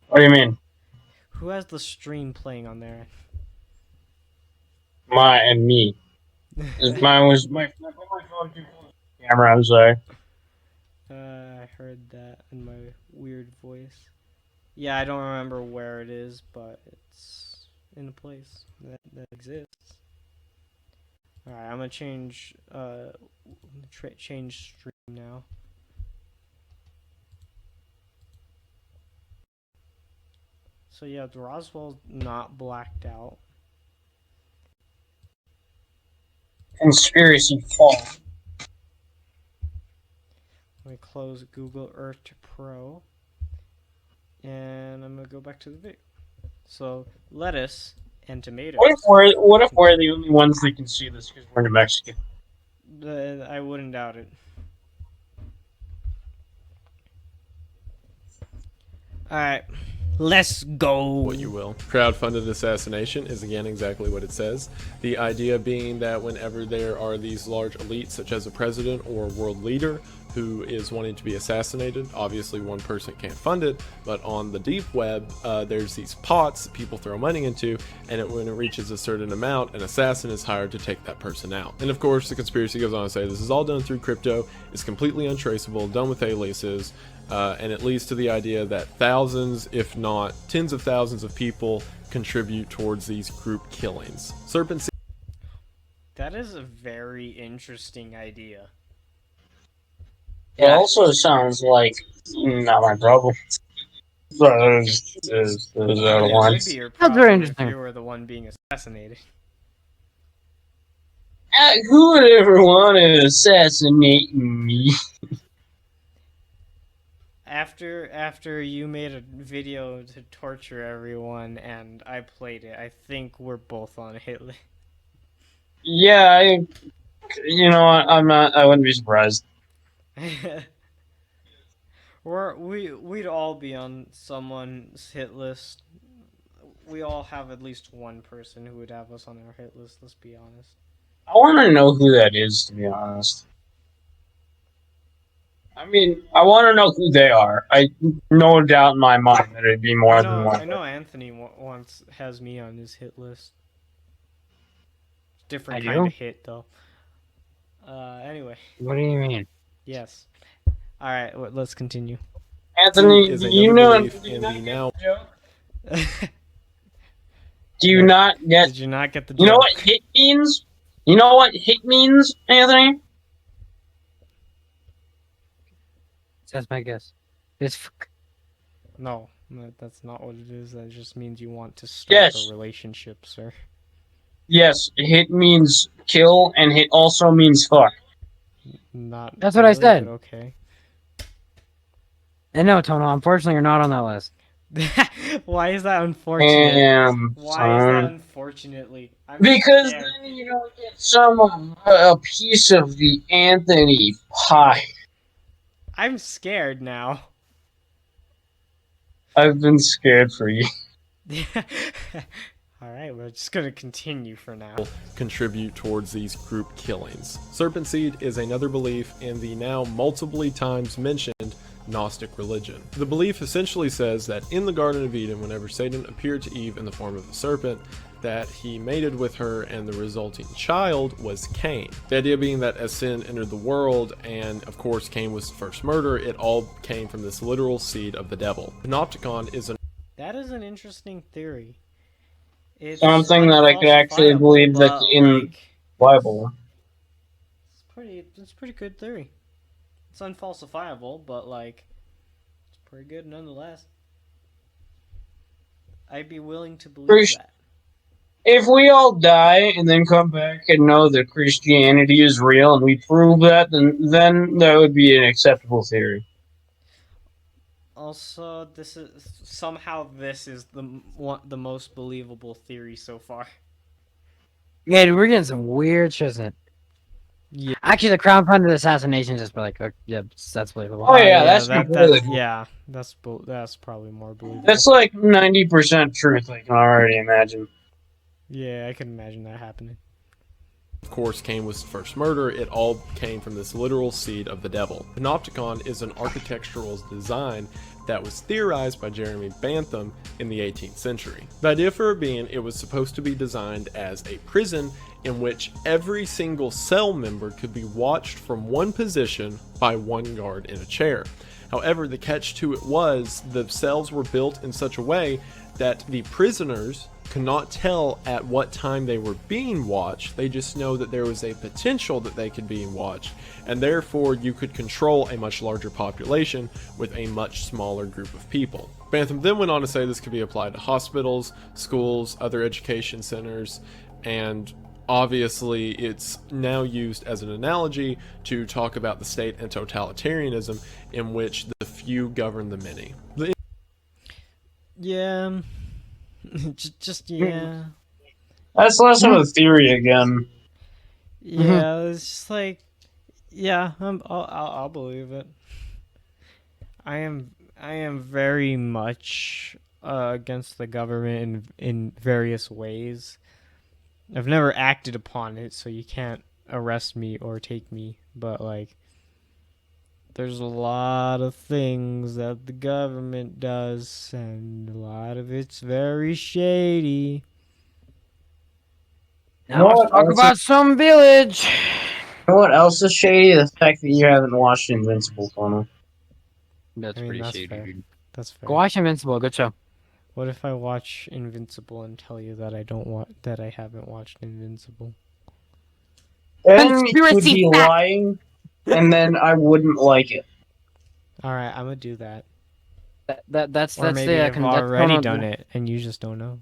What do you mean? Who has the stream playing on their end? Me. Mine was my phone too close to the camera, I'm sorry. I heard that in my weird voice. Yeah, I don't remember where it is, but it's in a place that exists. Alright, I'm gonna change change stream now. So yeah, the Roswell's not blacked out. Conspiracy fall. Let me close Google Earth Pro. And I'm gonna go back to the video. So lettuce and tomatoes. What if we're the only ones that can see this because we're in Mexico? I wouldn't doubt it. Alright, let's go. What you will. Crowdfunded assassination is again exactly what it says. The idea being that whenever there are these large elites, such as a president or a world leader, who is wanting to be assassinated, obviously one person can't fund it, but on the deep web, there's these pots that people throw money into, and when it reaches a certain amount, an assassin is hired to take that person out. And of course, the conspiracy goes on to say this is all done through crypto, it's completely untraceable, done with aliases, and it leads to the idea that thousands, if not tens of thousands of people contribute towards these group killings. Serpent Seed. That is a very interesting idea. It also sounds like not my problem. Is It would be your That's very problem interesting. if you were the one being assassinated. Who would ever want to assassinate me? After you made a video to torture everyone and I played it, I think we're both on a hit list. Yeah, you know what? I wouldn't be surprised. We'd all be on someone's hit list. We all have at least one person who would have us on our hit list, let's be honest. I want to know who that is, to be honest. I mean, I want to know who they are. No doubt in my mind that it'd be more than one. I know Anthony once has me on his hit list. Different kind of hit, though. Anyway. What do you mean? Yes. All right, let's continue. Anthony, do you know? Do you not get? Did you not get the joke? You know what hit means? You know what hit means, Anthony? That's my guess. No, that's not what it is. That just means you want to start a relationship, sir. Yes, hit means kill, and hit also means fuck. Not. That's what I said. Okay. And no, Tono, unfortunately, you're not on that list. Why is that unfortunate? Why is that unfortunately? Because then you don't get a piece of the Anthony pie. I'm scared now. I've been scared for you. Alright, we're just gonna continue for now. Contribute towards these group killings. Serpent seed is another belief in the now multiple times mentioned Gnostic religion. The belief essentially says that in the Garden of Eden, whenever Satan appeared to Eve in the form of a serpent, that he mated with her and the resulting child was Cain. The idea being that as sin entered the world, and of course Cain was the first murder, it all came from this literal seed of the devil. Panopticon is That is an interesting theory. It's something that I could actually believe that's in Bible. It's pretty good theory. It's unfalsifiable, but like it's pretty good nonetheless. I'd be willing to believe that. If we all die and then come back and know that Christianity is real and we prove that, then that would be an acceptable theory. Also, this is the most believable theory so far. Yeah, dude, we're getting some weird shit, isn't it? Yeah. Actually, the crowdfunded assassination is just like, yeah, that's believable. Oh yeah, that's completely. Yeah, that's probably more believable. That's like 90% truth. I can already imagine. Yeah, I can imagine that happening. Of course, Cain was the first murder. It all came from this literal seed of the devil. Panopticon is an architectural design that was theorized by Jeremy Bentham in the 18th century. The idea for it being, it was supposed to be designed as a prison in which every single cell member could be watched from one position by one guard in a chair. However, the catch to it was the cells were built in such a way that the prisoners could not tell at what time they were being watched. They just know that there was a potential that they could be watched, and therefore you could control a much larger population with a much smaller group of people. Bentham then went on to say this could be applied to hospitals, schools, other education centers, and obviously it's now used as an analogy to talk about the state and totalitarianism in which the few govern the many. Yeah. Yeah. That's less of a theory again. Yeah, it's just like, yeah, I'll believe it. I am very much against the government in various ways. I've never acted upon it, so you can't arrest me or take me. But like, there's a lot of things that the government does, and a lot of it's very shady. Now let's talk about some village. You know what else is shady? The fact that you haven't watched Invincible, Tono. That's pretty shady, dude. That's fair. Go watch Invincible, good show. What if I watch Invincible and tell you that I haven't watched Invincible? Then you would be lying, and then I wouldn't like it. All right, I'm gonna do that. That's maybe I've already done it, and you just don't know.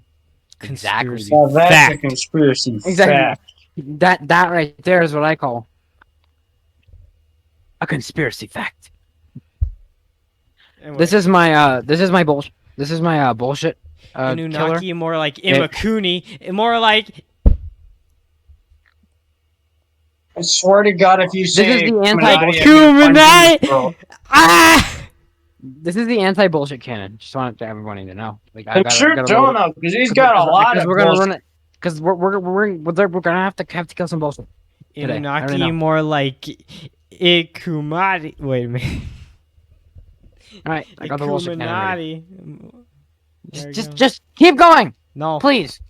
Exactly. Well, that's a conspiracy fact. That right there is what I call a conspiracy fact. Anyway. This is my bullshit. This is my bullshit. Anunnaki, killer. more like Imakuni, more like. I swear to God, if you say this is the Illuminati, anti-Illuminati. Ah! This is the anti-bullshit canon. Just wanted everybody to know. Like, I'm sure don't know, because he's got a lot of we're gonna bullshit. run it. Because we're gonna have to kill some bullshit today. Anunnaki more like Ikumati. Wait a minute. All right, I got the bullshit canon ready. Just keep going. No, please.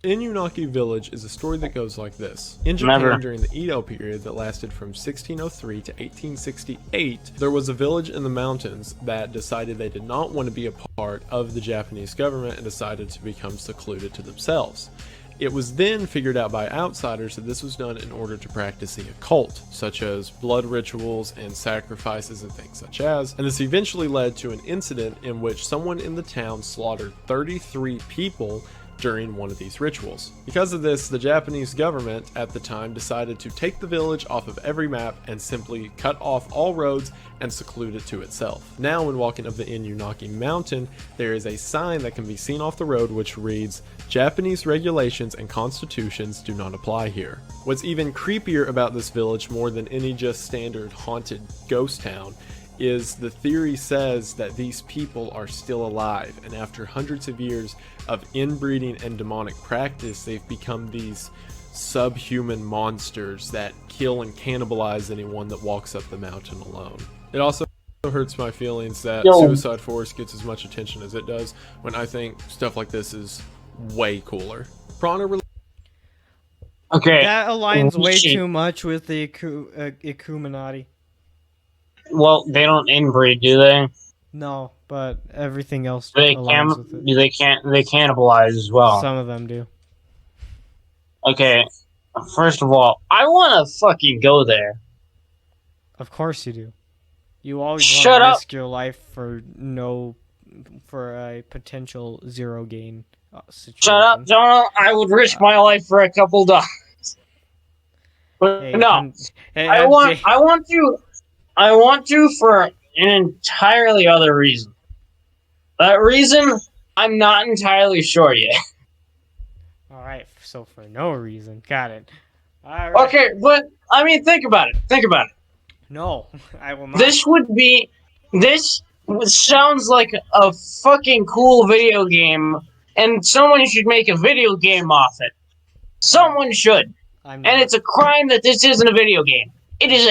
Inunaki village is a story that goes like this. In Japan, Never. during the Edo period that lasted from 1603 to 1868, there was a village in the mountains that decided they did not want to be a part of the Japanese government and decided to become secluded to themselves. It was then figured out by outsiders that this was done in order to practice the occult, such as blood rituals and sacrifices and things such as, and this eventually led to an incident in which someone in the town slaughtered 33 people during one of these rituals. Because of this, the Japanese government at the time decided to take the village off of every map and simply cut off all roads and seclude it to itself. Now, when walking up the Inunaki mountain, there is a sign that can be seen off the road which reads, "Japanese regulations and constitutions do not apply here." What's even creepier about this village, more than any just standard haunted ghost town, is the theory says that these people are still alive, and after hundreds of years of inbreeding and demonic practice, they've become these subhuman monsters that kill and cannibalize anyone that walks up the mountain alone. It also hurts my feelings that Suicide Forest gets as much attention as it does, when I think stuff like this is way cooler. Okay. that aligns way too much with the Ikuminati. Well, they don't inbreed, do they? No, but everything else They aligns with it. They cannibalize as well. Some of them do. Okay, first of all, I want to fucking go there. Of course you do. You always Shut want to up. risk your life for a potential zero gain situation. Shut up, Jonah. I would risk my life for a couple dollars. But Hey, no, hey, I want to for an entirely other reason. That reason, I'm not entirely sure yet. All right, so for no reason, got it. All right. Okay, but I mean, think about it. No, I will not. This sounds like a fucking cool video game, and someone should make a video game off it. Someone should. And it's a crime that this isn't a video game. It is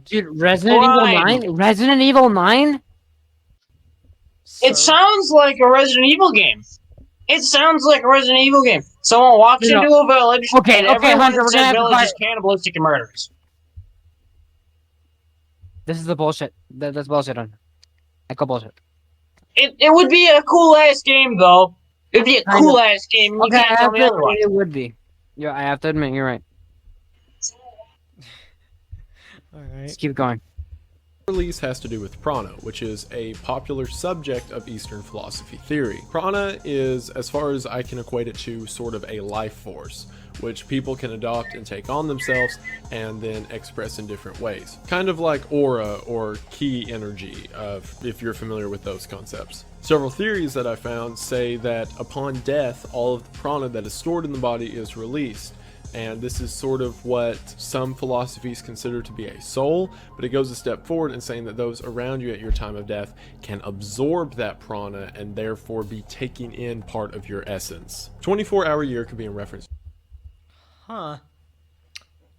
Dude, Resident Evil 9? Resident Evil 9? It sounds like a Resident Evil game. Someone walks into a village, and everyone Hunter, in that village is cannibalistic and murderous. This is the bullshit. That's bullshit on. I call bullshit. It would be a cool ass game, though. It'd be a cool ass game. You can't tell me otherwise. It would be. Yeah, I have to admit, you're right. All right. Let's keep going. Release has to do with prana, which is a popular subject of Eastern philosophy theory. Prana is, as far as I can equate it to, sort of a life force, which people can adopt and take on themselves and then express in different ways. Kind of like aura or ki energy, if you're familiar with those concepts. Several theories that I found say that upon death, all of the prana that is stored in the body is released. And this is sort of what some philosophies consider to be a soul, but it goes a step forward in saying that those around you at your time of death can absorb that prana and therefore be taking in part of your essence. 24-hour year could be in reference. Huh.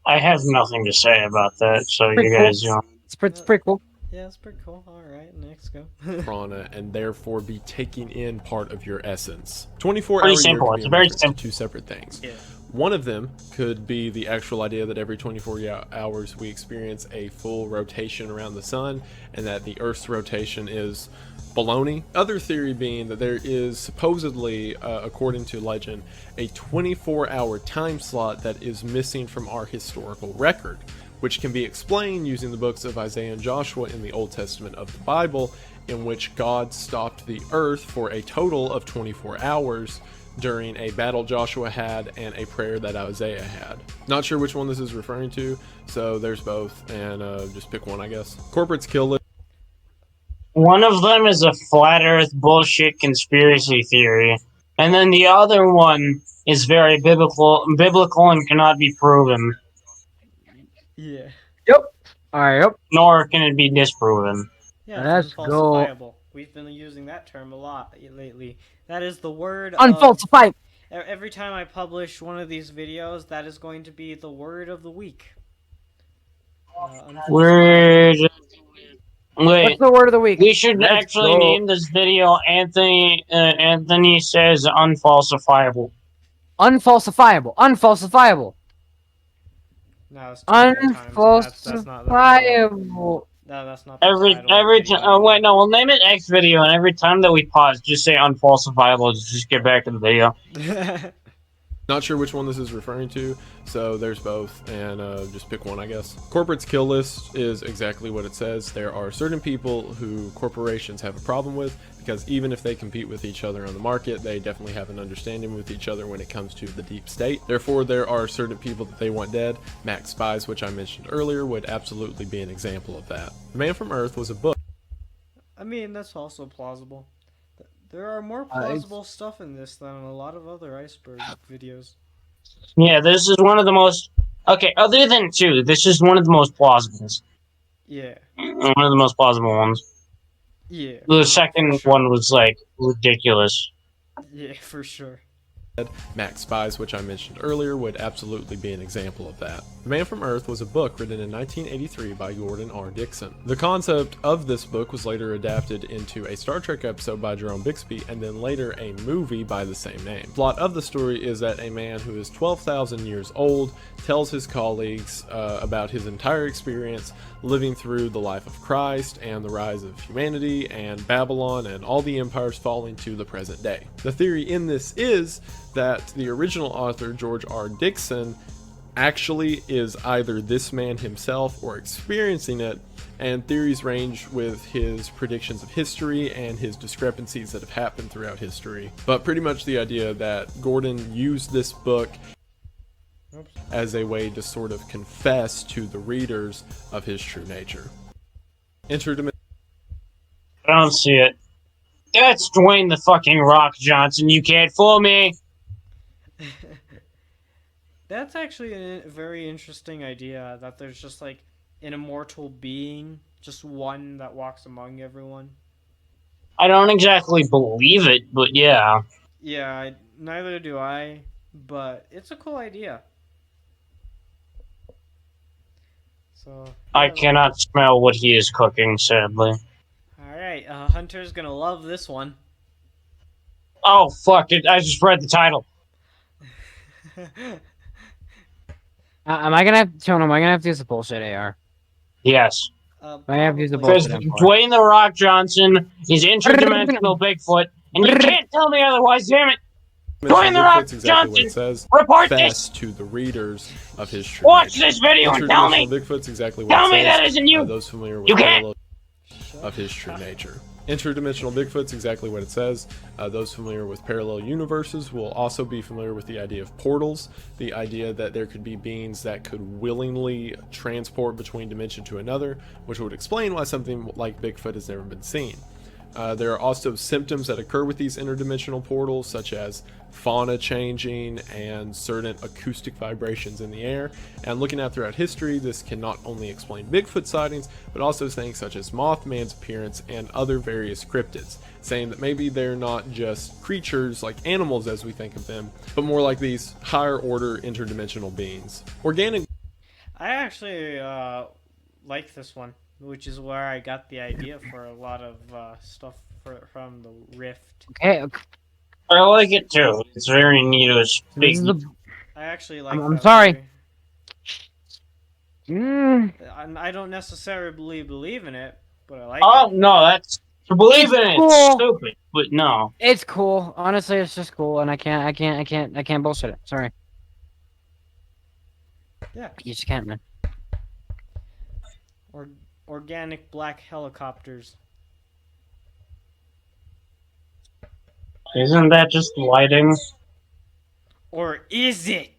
I have nothing to say about that, so you guys know. It's pretty cool. Yeah, it's pretty cool. All right, next go. Prana and therefore be taking in part of your essence. 24-hour year simple. could be It's in very reference to simple. two separate things. Yeah. One of them could be the actual idea that every 24 hours we experience a full rotation around the sun, and that the Earth's rotation is baloney. Other theory being that there is supposedly, according to legend, a 24-hour time slot that is missing from our historical record, which can be explained using the books of Isaiah and Joshua in the Old Testament of the Bible, in which God stopped the Earth for a total of 24 hours during a battle Joshua had and a prayer that Isaiah had. Not sure which one this is referring to, so there's both, and just pick one, I guess. Corporates kill it. One of them is a flat Earth bullshit conspiracy theory, and then the other one is very biblical and cannot be proven. Yeah. Yep. All right. Yep. Nor can it be disproven. Yeah. Let's it's go. falsifiable. We've been using that term a lot lately. That is the word Unfalsifiable. Every time I publish one of these videos, that is going to be the word of the week. Word. What's Wait, the word of the week? we should Let's actually go. name this video Anthony Says Unfalsifiable. Unfalsifiable. Unfalsifiable. No, it's too many times. That's not the Unfalsifiable. that's not the Every title of the time. video. Oh wait, no, we'll name it X video, and every time that we pause, just say unfalsifiable. Just get back to the video. Not sure which one this is referring to, so there's both, and just pick one, I guess. Corporate's kill list is exactly what it says. There are certain people who corporations have a problem with, because even if they compete with each other on the market, they definitely have an understanding with each other when it comes to the deep state. Therefore, there are certain people that they want dead. Max Spies, which I mentioned earlier, would absolutely be an example of that. The Man from Earth was a book. I mean, that's also plausible. There are more plausible stuff in this than a lot of other Iceberg videos. Yeah, this is one of the most. Okay, other than two, this is one of the most plausible. Yeah. One of the most plausible ones. Yeah. The second one was like ridiculous. Yeah, for sure. Max Spies, which I mentioned earlier, would absolutely be an example of that. The Man from Earth was a book written in 1983 by Gordon R. Dickson. The concept of this book was later adapted into a Star Trek episode by Jerome Bixby, and then later a movie by the same name. The plot of the story is that a man who is 12,000 years old tells his colleagues about his entire experience living through the life of Christ and the rise of humanity and Babylon and all the empires falling to the present day. The theory in this is that the original author, George R. Dickson, actually is either this man himself or experiencing it, and theories range with his predictions of history and his discrepancies that have happened throughout history. But pretty much the idea that Gordon used this book as a way to sort of confess to the readers of his true nature. Interdimensional. I don't see it. That's Dwayne the fucking Rock Johnson. You can't fool me. That's actually a very interesting idea, that there's just like an immortal being, just one that walks among everyone. I don't exactly believe it, but yeah. Yeah, neither do I, but it's a cool idea. So I cannot smell what he is cooking, sadly. Alright, Hunter's gonna love this one. Oh, fuck it. I just read the title. Am I gonna have to use the bullshit AR? Yes. I have to use the Because bullshit M4. Dwayne the Rock Johnson is interdimensional Bigfoot, and you can't tell me otherwise, damn it! Dwayne the Rock Johnson, report this to the readers of his true Watch nature. this video and tell me! Bigfoot's exactly what Tell it me says. that isn't you! Those familiar with You can't! parallel of his true nature. Interdimensional Bigfoot's exactly what it says. Those familiar with parallel universes will also be familiar with the idea of portals, the idea that there could be beings that could willingly transport between dimension to another, which would explain why something like Bigfoot has never been seen. There are also symptoms that occur with these interdimensional portals, such as fauna changing and certain acoustic vibrations in the air. And looking at throughout history, this can not only explain Bigfoot sightings, but also things such as Mothman's appearance and other various cryptids, saying that maybe they're not just creatures like animals as we think of them, but more like these higher order interdimensional beings. Organic. I actually like this one, which is where I got the idea for a lot of stuff from the Rift. Okay. I like it too. It's very neat. I actually like. I'm sorry. I don't necessarily believe in it, but I like. Oh it. no, that's to believe in it. Cool. It's stupid, but no. It's cool. Honestly, it's just cool, and I can't bullshit it. Sorry. Yeah. You just can't, man. Organic black helicopters. Isn't that just lighting? Or is it?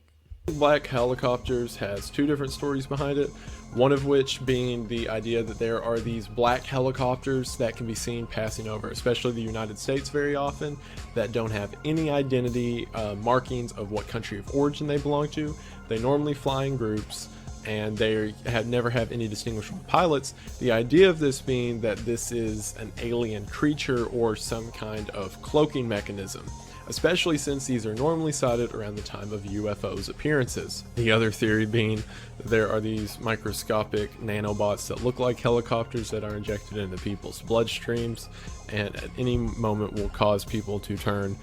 Black helicopters has two different stories behind it, one of which being the idea that there are these black helicopters that can be seen passing over, especially the United States very often, that don't have any identity markings of what country of origin they belong to. They normally fly in groups. and they had never have any distinguishable pilots. The idea of this being that this is an alien creature or some kind of cloaking mechanism, especially since these are normally sighted around the time of UFOs appearances. The other theory being that there are these microscopic nanobots that look like helicopters that are injected into people's bloodstreams, and at any moment will cause people to turn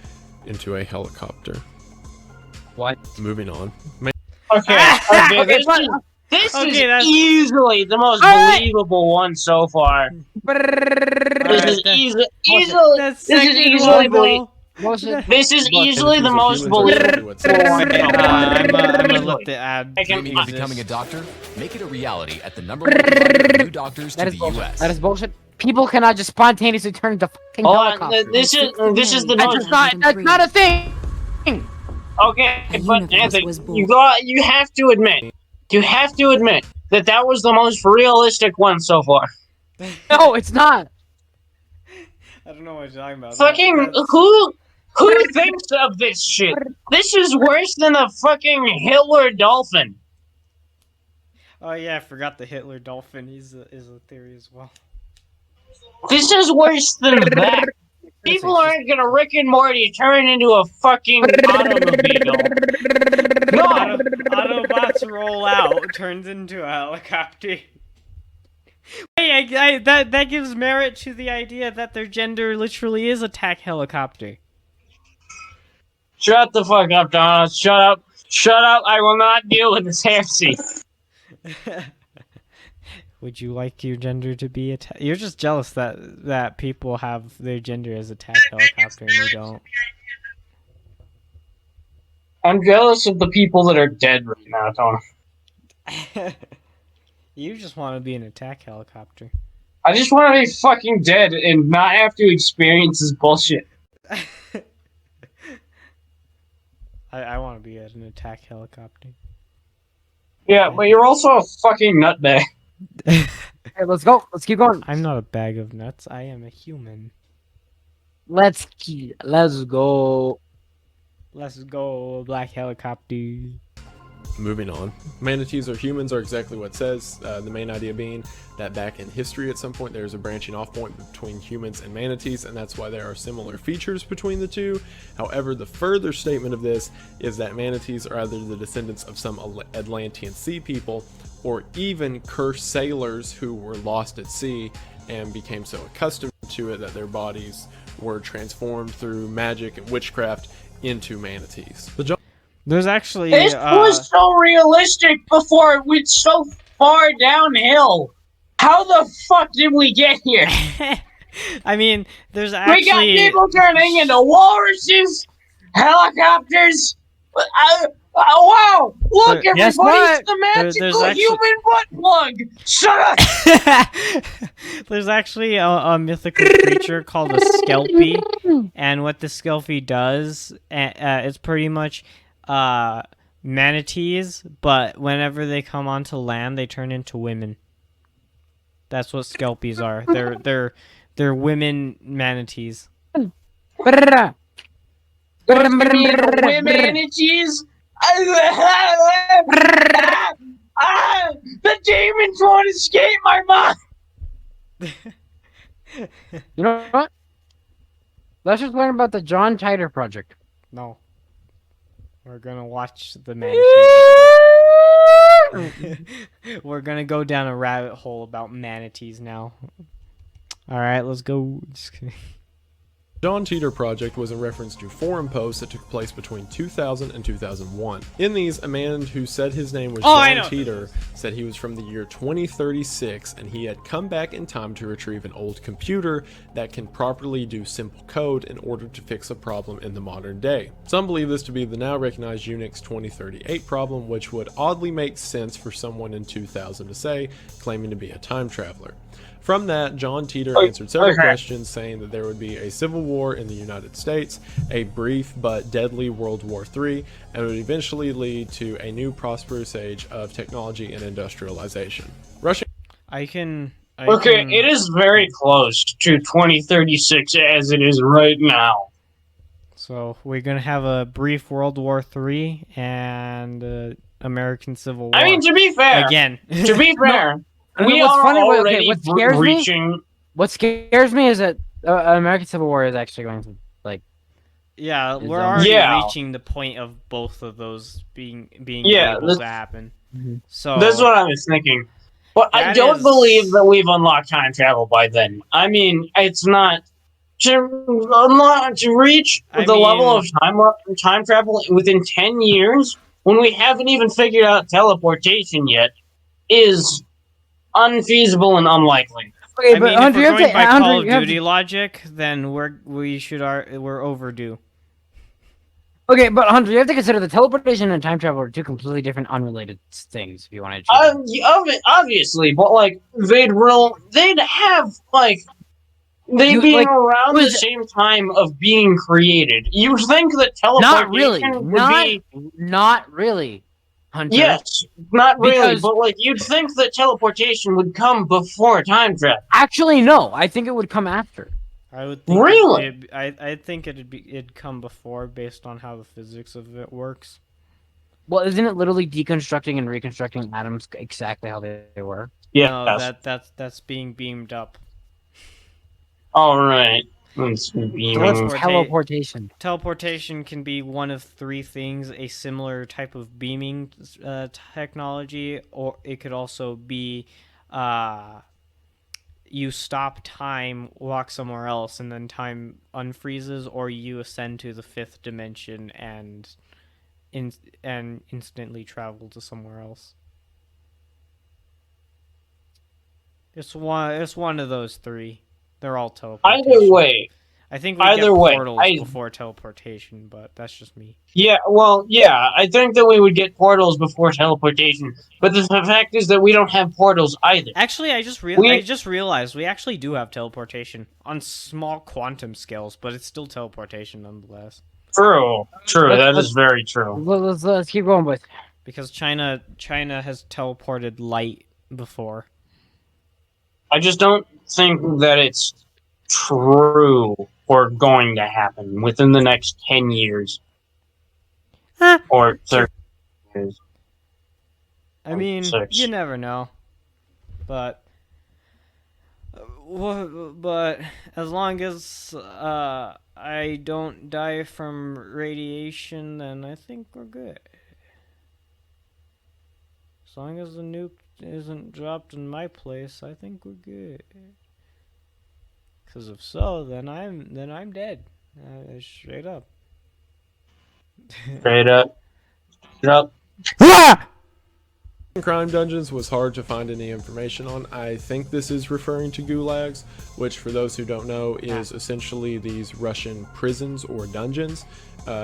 into a helicopter. What? Moving on. This is easily the most believable one so far. This is easily the most believable. I'm gonna let the ad. Becoming a doctor, make it a reality at the #1 provider of new doctors to the U.S. That is bullshit. People cannot just spontaneously turn into fucking helicopters. This is the most. That's not a thing. Okay, but Anthony, you have to admit that that was the most realistic one so far. No, it's not. I don't know what you're talking about. Fucking who thinks of this shit? This is worse than a fucking Hitler dolphin. Oh yeah, I forgot the Hitler dolphin. Is a theory as well. This is worse than that. People aren't gonna Rick and Morty turn into a fucking automobile. No! Autobots roll out, turns into a helicopter. Hey, that gives merit to the idea that their gender literally is attack helicopter. Shut the fuck up, Donald. Shut up. Shut up. I will not deal with this heresy. Would you like your gender to be attack? You're just jealous that people have their gender as attack helicopter and you don't. I'm jealous of the people that are dead right now, Tony. You just want to be an attack helicopter. I just want to be fucking dead and not have to experience this bullshit. I want to be an attack helicopter. Yeah, but you're also a fucking nutbag. Hey, let's go. Let's keep going. I'm not a bag of nuts. I am a human. Let's go. Let's go, black helicopter. Moving on. Manatees or humans are exactly what it says. The main idea being that back in history at some point there's a branching off point between humans and manatees, and that's why there are similar features between the two. However, the further statement of this is that manatees are either the descendants of some Atlantean sea people or even cursed sailors who were lost at sea and became so accustomed to it that their bodies were transformed through magic and witchcraft into manatees. There's actually this was so realistic before it went so far downhill. How the fuck did we get here? I mean, there's actually... We got people turning into walruses, helicopters. Wow! Look, everybody, it's the magical human butt plug. Shut up. There's actually a mythical creature called a Skelpie, and what the Skelpie does, it's pretty much manatees, but whenever they come onto land, they turn into women. That's what Skelpies are. They're women manatees. Women manatees. The demons won't escape my mind. You know what? Let's just learn about the John Titor project. No. We're gonna watch the manatees. We're gonna go down a rabbit hole about manatees now. Alright, let's go. Just kidding. John Titor Project was a reference to forum posts that took place between 2000 and 2001. In these, a man who said his name was John Titor said he was from the year 2036 and he had come back in time to retrieve an old computer that can properly do simple code in order to fix a problem in the modern day. Some believe this to be the now recognized Unix 2038 problem, which would oddly make sense for someone in 2000 to say, claiming to be a time traveler. From that, John Titor answered several questions, saying that there would be a civil war in the United States, a brief but deadly World War III, and would eventually lead to a new prosperous age of technology and industrialization. It is very close to 2036 as it is right now. So we're gonna have a brief World War III and American Civil War. I mean, to be fair, again. to be fair, we what's are funny, already what scares me? reaching. What scares me is that American Civil War is actually going to like. Yeah, Is we're on- already Yeah. reaching the point of both of those being Yeah, able to happen. Mhm. So That's what I was thinking. But I That don't is- believe that we've unlocked time travel by then. I mean, it's not to reach I the level mean- of time travel within 10 years when we haven't even figured out teleportation yet is unfeasible and unlikely. Okay, I but mean, if Hunter, we're you have going to- by Hunter, Call of you have to- Duty logic, then we're overdue. Okay, but Hunter, you have to consider the teleportation and time travel are two completely different, unrelated things. If you want to achieve them. Obviously, but like they'd have like they'd You- be like, around the was- same time of being created. You think that not really, teleportation would be not really, Hunter. yes, not really, Because- but like you'd think that teleportation would come before time travel. Actually, no. I think it would come after. I would think Really? I think it'd come before based on how the physics of it works. Well, isn't it literally deconstructing and reconstructing atoms exactly how they were? Yeah. No, that's being beamed up. All right. Let's So be- what's Teleportate- teleportation? Teleportation can be one of three things: a similar type of beaming technology, or it could also be you stop time, walk somewhere else, and then time unfreezes, or you ascend to the fifth dimension and instantly travel to somewhere else. It's one of those three. They're all teleportation. Either way, I think we either get way, portals I- before teleportation, but that's just me. yeah. Well, yeah. I think that we would get portals before teleportation, but the fact is that we don't have portals either. Actually, I just We- realized we actually do have teleportation on small quantum scales, but it's still teleportation nonetheless. True. That is very true. Let's keep going, boys. Because China has teleported light before. I just don't think that it's true or going to happen within the next 10 years Huh. or 30 years. I mean, 6. you never know. But but as long as I don't die from radiation, then I think we're good. As long as the nuke isn't dropped in my place, I think we're good. Because if so, then I'm dead. Straight up. Straight up. Straight up. Crime dungeons was hard to find any information on. I think this is referring to gulags, which for those who don't know is essentially these Russian prisons or dungeons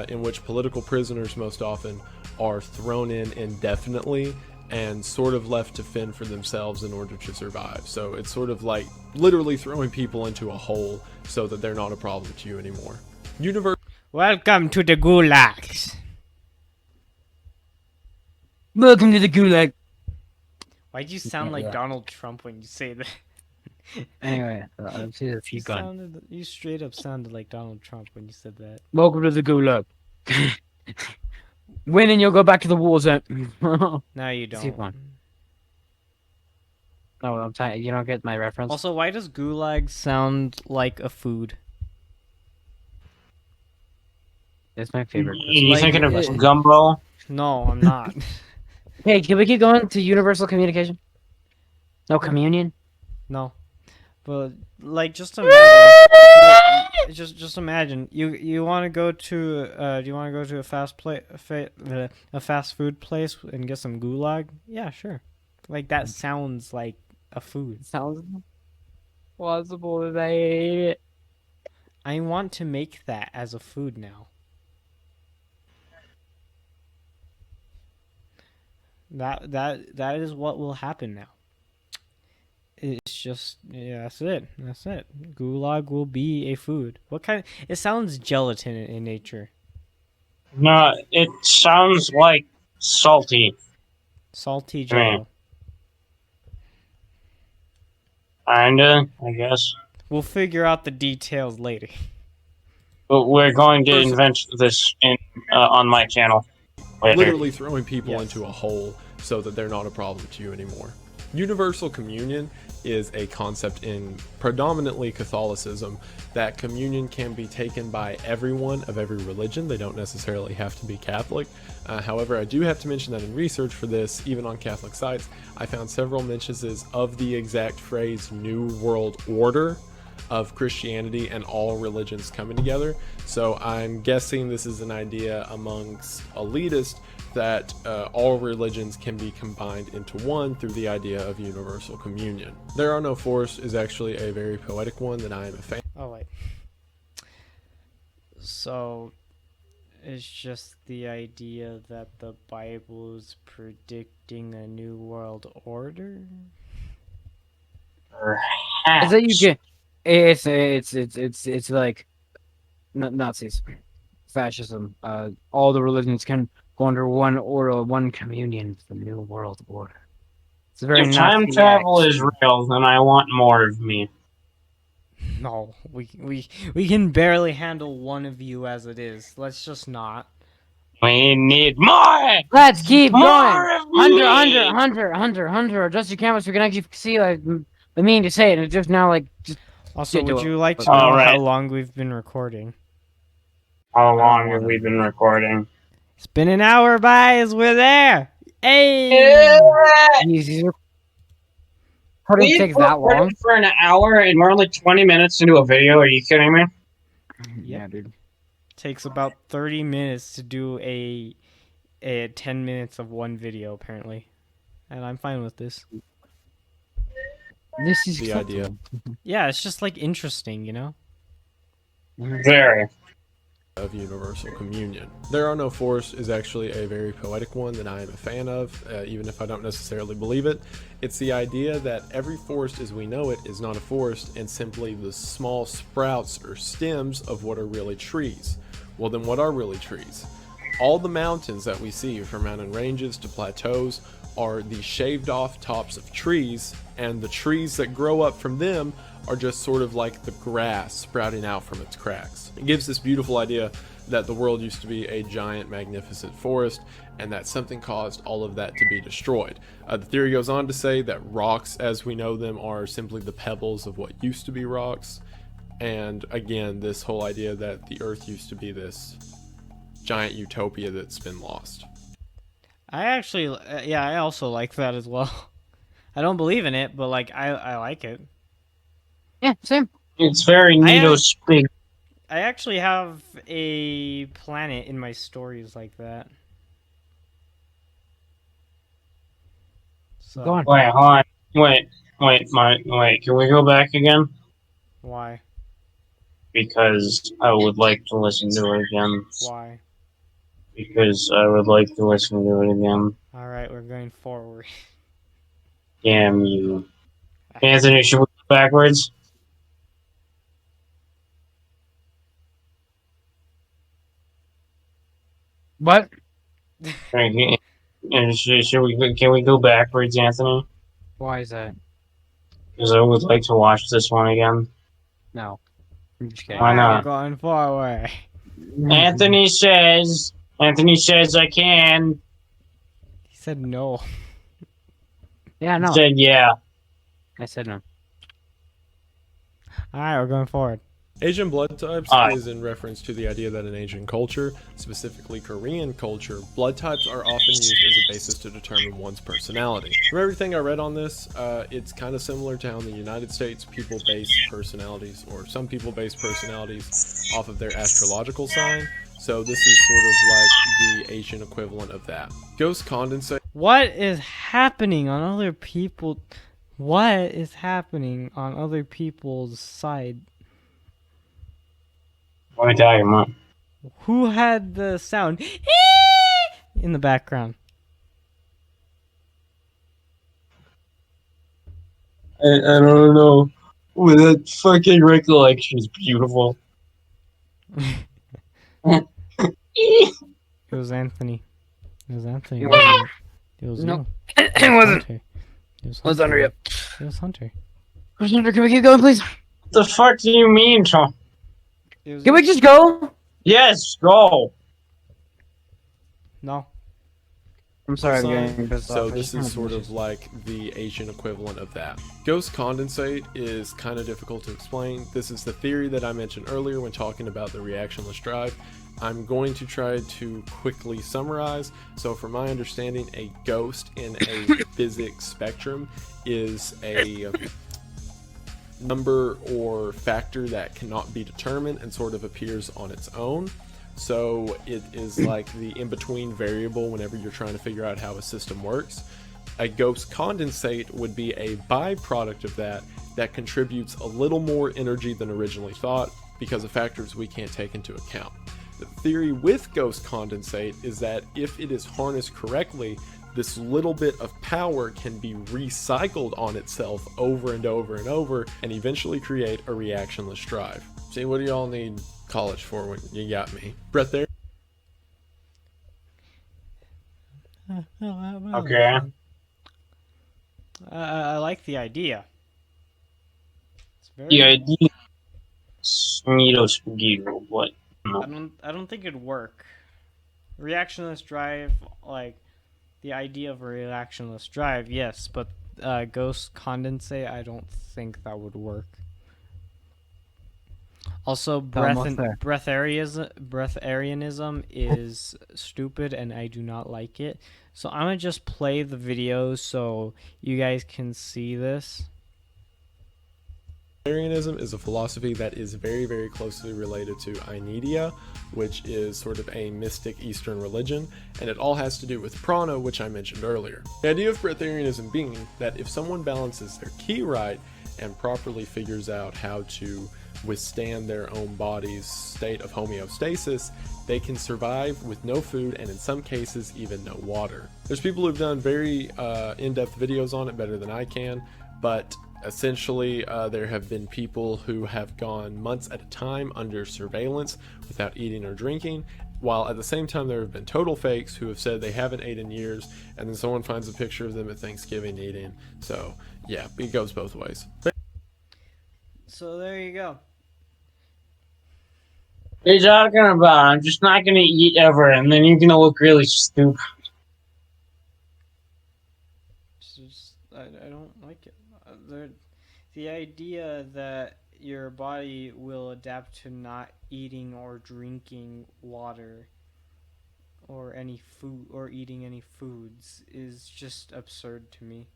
in which political prisoners most often are thrown in indefinitely and sort of left to fend for themselves in order to survive. So it's sort of like literally throwing people into a hole so that they're not a problem to you anymore. Welcome to the gulags. Welcome to the gulag. Why'd you sound like Yeah. Donald Trump when you say that? Anyway, let's see if You you gun. you straight up sounded like Donald Trump when you said that. Welcome to the gulag. Win and you'll go back to the war zone. No, Now you Let's keep don't. Oh, I'm tired. You don't get my reference. Also, why does gulag sound like a food? It's my favorite. You Like, thinking of it- gumbo? No, I'm not. Hey, can we keep going to universal communication? No communion. No, but like just imagine. just imagine you want to go to do you want to go to a a fast food place and get some gulag? Yeah, sure. Like that sounds like a food. Sounds plausible that I ate it. I want to make that as a food now. That is what will happen now. It's just that's it. That's it. Gulag will be a food. What kind? It sounds gelatin in nature. No, it sounds like salty. Salty I mean- jello. Kinda, I guess. We'll figure out the details later. But we're going to invent this in on my channel. literally throwing people Yes. into a hole so that they're not a problem to you anymore. Universal communion is a concept in predominantly Catholicism that communion can be taken by everyone of every religion. They don't necessarily have to be Catholic. However, I do have to mention that in research for this, even on Catholic sites, I found several mentions of the exact phrase New World Order of Christianity and all religions coming together. So I'm guessing this is an idea amongst elitists that all religions can be combined into one through the idea of universal communion. There Are No Force is actually a very poetic one that I am a fan. Oh wait. So it's just the idea that the Bible is predicting a new world order? Is that you can? It's like Nazis, fascism. All the religions can go under one order, one communion, the new world order. It's a very If time Nazi travel act. is real, then I want more of me. No, we can barely handle one of you as it is. Let's just not. We need more! Let's keep More going. of me! Hunter. Adjust your canvas. We can actually see the meaning to say it. It's just now like just. Also, Get to would it. you like to know Alright. how long we've been recording? How long have we been recording? It's been an hour, guys. We're there. Hey. These recording We takes that long. recorded for an hour and we're only 20 minutes into a video. Are you kidding me? Yeah, dude. Takes about 30 minutes to do a 10 minutes of one video, apparently. And I'm fine with this. This is The idea. Yeah, it's just like interesting, you know? Very. Of universal communion. There Are No Force is actually a very poetic one that I am a fan of, even if I don't necessarily believe it. It's the idea that every forest as we know it is not a forest and simply the small sprouts or stems of what are really trees. Well, then what are really trees? All the mountains that we see, from mountain ranges to plateaus, are the shaved off tops of trees, and the trees that grow up from them are just sort of like the grass sprouting out from its cracks. It gives this beautiful idea that the world used to be a giant, magnificent forest, and that something caused all of that to be destroyed. The theory goes on to say that rocks, as we know them, are simply the pebbles of what used to be rocks. And again, this whole idea that the earth used to be this giant utopia that's been lost. I actually, yeah, I also like that as well. I don't believe in it, but like, I like it. Yeah, same. It's very neato speak. I actually have a planet in my stories like that. So, Go on. Wait, hold on. Wait, can we go back again? Why? Because I would like to listen to it again. Why? Because I would like to listen to it again. Alright, we're going forward. Damn you. Anthony, should we go backwards? What? And can we go backwards, Anthony? Why is that? Because I would like to watch this one again. No. I'm just kidding. Why not? We're going forward. Anthony says I can. He said no. Yeah, no. Said yeah. I said no. Alright, we're going forward. Asian blood types Alright. is in reference to the idea that in Asian culture, specifically Korean culture, blood types are often used as a basis to determine one's personality. From everything I read on this, it's kind of similar to how in the United States people base personalities, or some people base personalities off of their astrological sign. So this is sort of like the Asian equivalent of that. Ghost condensate. What is happening on other people? What is happening on other people's side? What are you talking about? Who had the sound in the background? I don't know. Ooh, that fucking recollection is beautiful. It was Anthony. It was Anthony. It wasn't. It was Nope. you. It wasn't. Hunter. It was What's under you? It was Hunter. Hunter, can we keep going, please? What the fuck do you mean, Tom? It was Can we just go? Yes, go. No. I'm sorry, I'm sign. getting pissed So off. this is sort of like the Asian equivalent of that. Ghost condensate is kind of difficult to explain. This is the theory that I mentioned earlier when talking about the reactionless drive. I'm going to try to quickly summarize. So from my understanding, a ghost in a physics spectrum is a number or factor that cannot be determined and sort of appears on its own. So it is like the in-between variable whenever you're trying to figure out how a system works. A ghost condensate would be a byproduct of that contributes a little more energy than originally thought because of factors we can't take into account. The theory with ghost condensate is that if it is harnessed correctly, this little bit of power can be recycled on itself over and over and over and eventually create a reactionless drive. See, what do y'all need college for when you got me? Brett there? Okay. I like the idea. It's very. The idea Neato spaghetti what? I don't think it'd work. Reactionless drive, like the idea of a reactionless drive, yes, but ghost condensate, I don't think that would work. Also, breatharianism is stupid, and I do not like it. So I'm gonna just play the video so you guys can see this. Breatharianism is a philosophy that is very, very closely related to Enneagram, which is sort of a mystic Eastern religion, and it all has to do with prana, which I mentioned earlier. The idea of breatharianism being that if someone balances their ki right and properly figures out how to withstand their own body's state of homeostasis, they can survive with no food and in some cases even no water. There's people who've done very in-depth videos on it, better than I can, but essentially there have been people who have gone months at a time under surveillance without eating or drinking, while at the same time there have been total fakes who have said they haven't ate in years, and then someone finds a picture of them at Thanksgiving eating. So yeah, it goes both ways. So there you go. What are you talking about? I'm just not gonna eat ever, and then you're gonna look really stupid. I don't like it. The idea that your body will adapt to not eating or drinking water or any food or eating any foods is just absurd to me.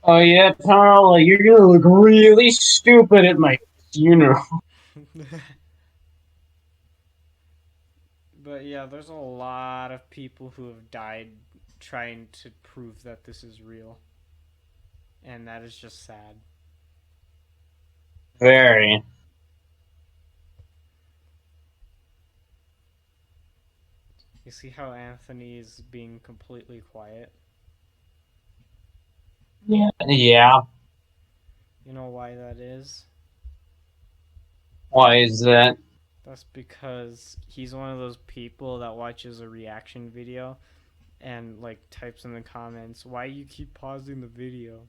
Oh yeah, Carl, you're gonna look really stupid at my funeral. But yeah, there's a lot of people who have died trying to prove that this is real. And that is just sad. Very. You see how Anthony is being completely quiet? Yeah. Yeah. You know why that is? Why is that? That's because he's one of those people that watches a reaction video and like types in the comments, "Why you keep pausing the video?"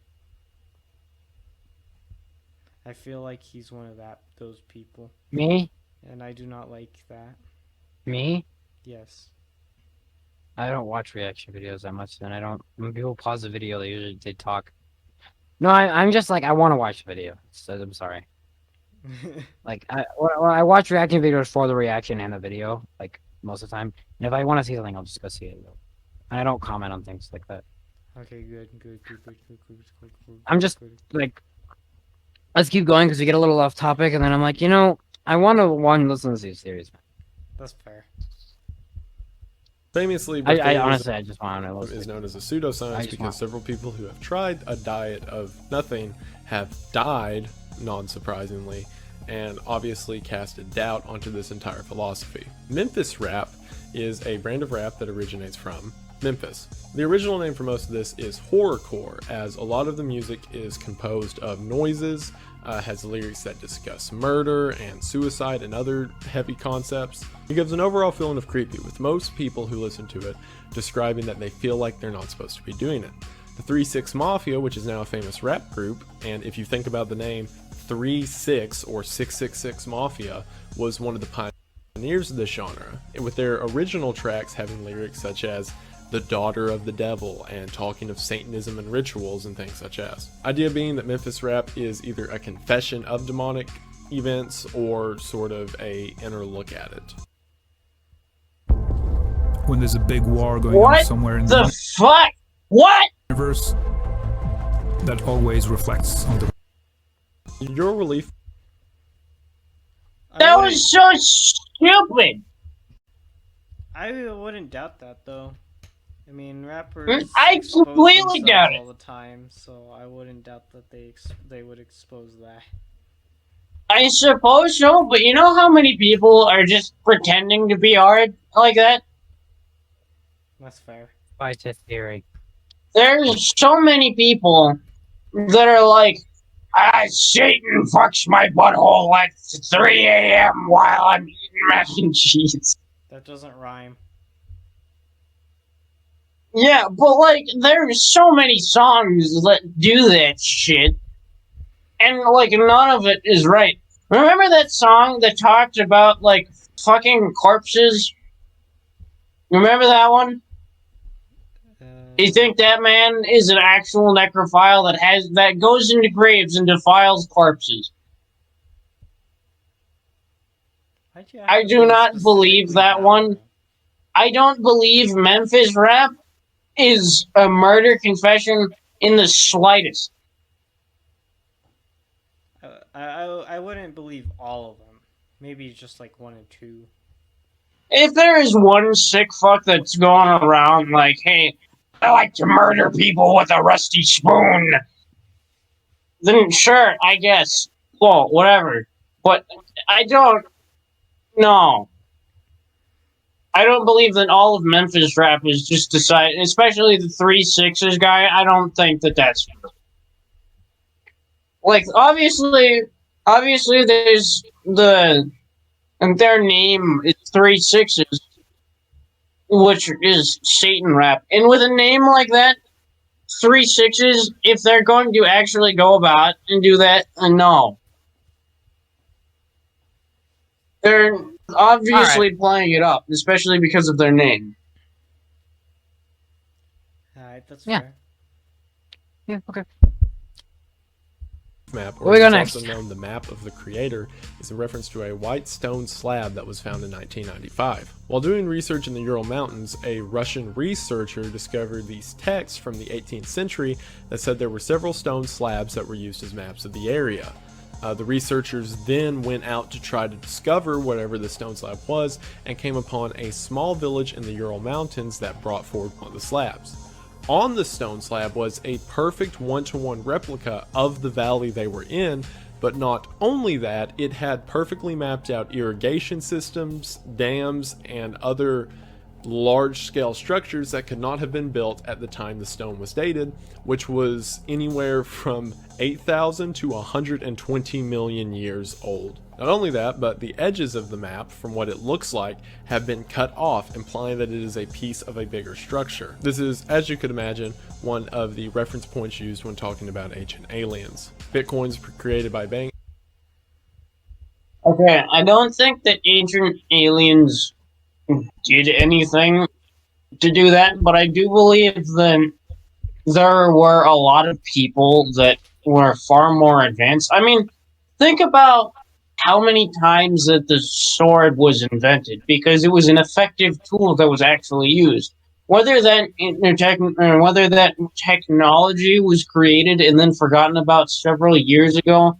I feel like he's one of those people. Me? And I do not like that. Me? Yes. I don't watch reaction videos that much, then I don't. When people pause the video, they talk. No, I'm just like, I want to watch the video, so I'm sorry. Like, I watch reaction videos for the reaction and the video, like, most of the time. And if I want to see something, I'll just go see it. And I don't comment on things like that. Okay, good. I'm just, like, let's keep going because we get a little off topic, and then I'm like, I want to listen to these series. That's fair. Famously, I honestly, I just want to listen. Is known as a pseudoscience because several people who have tried a diet of nothing have died, non-surprisingly, and obviously casted doubt onto this entire philosophy. Memphis rap is a brand of rap that originates from Memphis. The original name for most of this is horrorcore, as a lot of the music is composed of noises, has lyrics that discuss murder and suicide and other heavy concepts. It gives an overall feeling of creepy, with most people who listen to it describing that they feel like they're not supposed to be doing it. The 3-6 Mafia, which is now a famous rap group, and if you think about the name 3-6 or 666 Mafia, was one of the pioneers of this genre, with their original tracks having lyrics such as the daughter of the devil and talking of Satanism and rituals and things such as. Idea being that Memphis rap is either a confession of demonic events or sort of a inner look at it. When there's a big war going on somewhere in the fuck? What? Universe, that always reflects on the Your relief. That was so stupid. I wouldn't doubt that though. I mean, rappers I completely doubt it all the time, so I wouldn't doubt that they would expose that. I suppose so, but you know how many people are just pretending to be art like that? That's fair. Spice theory. There's so many people that are like, Satan fucks my butthole at 3 a.m. while I'm eating mac and cheese. That doesn't rhyme. Yeah, but like, there's so many songs that do that shit, and like, none of it is right. Remember that song that talked about, like, fucking corpses? Remember that one? You think that man is an actual necrophile that goes into graves and defiles corpses? I do not believe that one. I don't believe Memphis rap is a murder confession in the slightest. I wouldn't believe all of them. Maybe just like one or two. If there is one sick fuck that's going around like, hey, I like to murder people with a rusty spoon, then sure, I guess. Well, whatever. But I don't. No. I don't believe that all of Memphis rap is just decided, especially the 3 6s guy. I don't think that that's true. Like, obviously there's and their name is 3 6s, which is Satan rap. And with a name like that, 3 6s, if they're going to actually go about and do that, no. They're obviously playing it up, especially because of their name. Alright, that's fair. Yeah, okay. Map, Where we go it's next? also known the Map of the Creator, is a reference to a white stone slab that was found in 1995. While doing research in the Ural Mountains, a Russian researcher discovered these texts from the 18th century that said there were several stone slabs that were used as maps of the area. The researchers then went out to try to discover whatever the stone slab was and came upon a small village in the Ural Mountains that brought forward one of the slabs. On the stone slab was a perfect one-to-one replica of the valley they were in, but not only that, it had perfectly mapped out irrigation systems, dams, and other large-scale structures that could not have been built at the time the stone was dated, which was anywhere from 8,000 to 120 million years old. Not only that, but the edges of the map, from what it looks like, have been cut off, implying that it is a piece of a bigger structure. This is, as you could imagine, one of the reference points used when talking about ancient aliens. Bitcoins created by banks. Okay, I don't think that ancient aliens did anything to do that, but I do believe that there were a lot of people that were far more advanced. I mean, think about how many times that the sword was invented, because it was an effective tool that was actually used. Whether that technology was created and then forgotten about several years ago,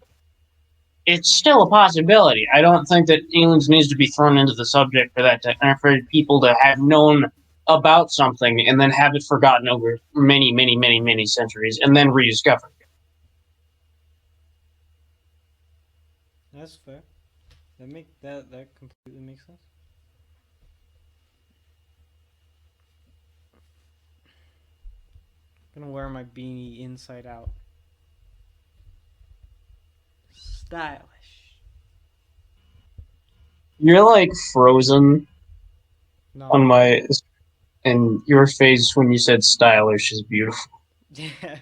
it's still a possibility. I don't think that aliens needs to be thrown into the subject for that, for people to have known about something and then have it forgotten over many, many, many, many centuries and then rediscovered. That's fair. That completely makes sense. I'm gonna wear my beanie inside out. Stylish. You're like frozen No. on my, and your face when you said stylish is beautiful. Yeah.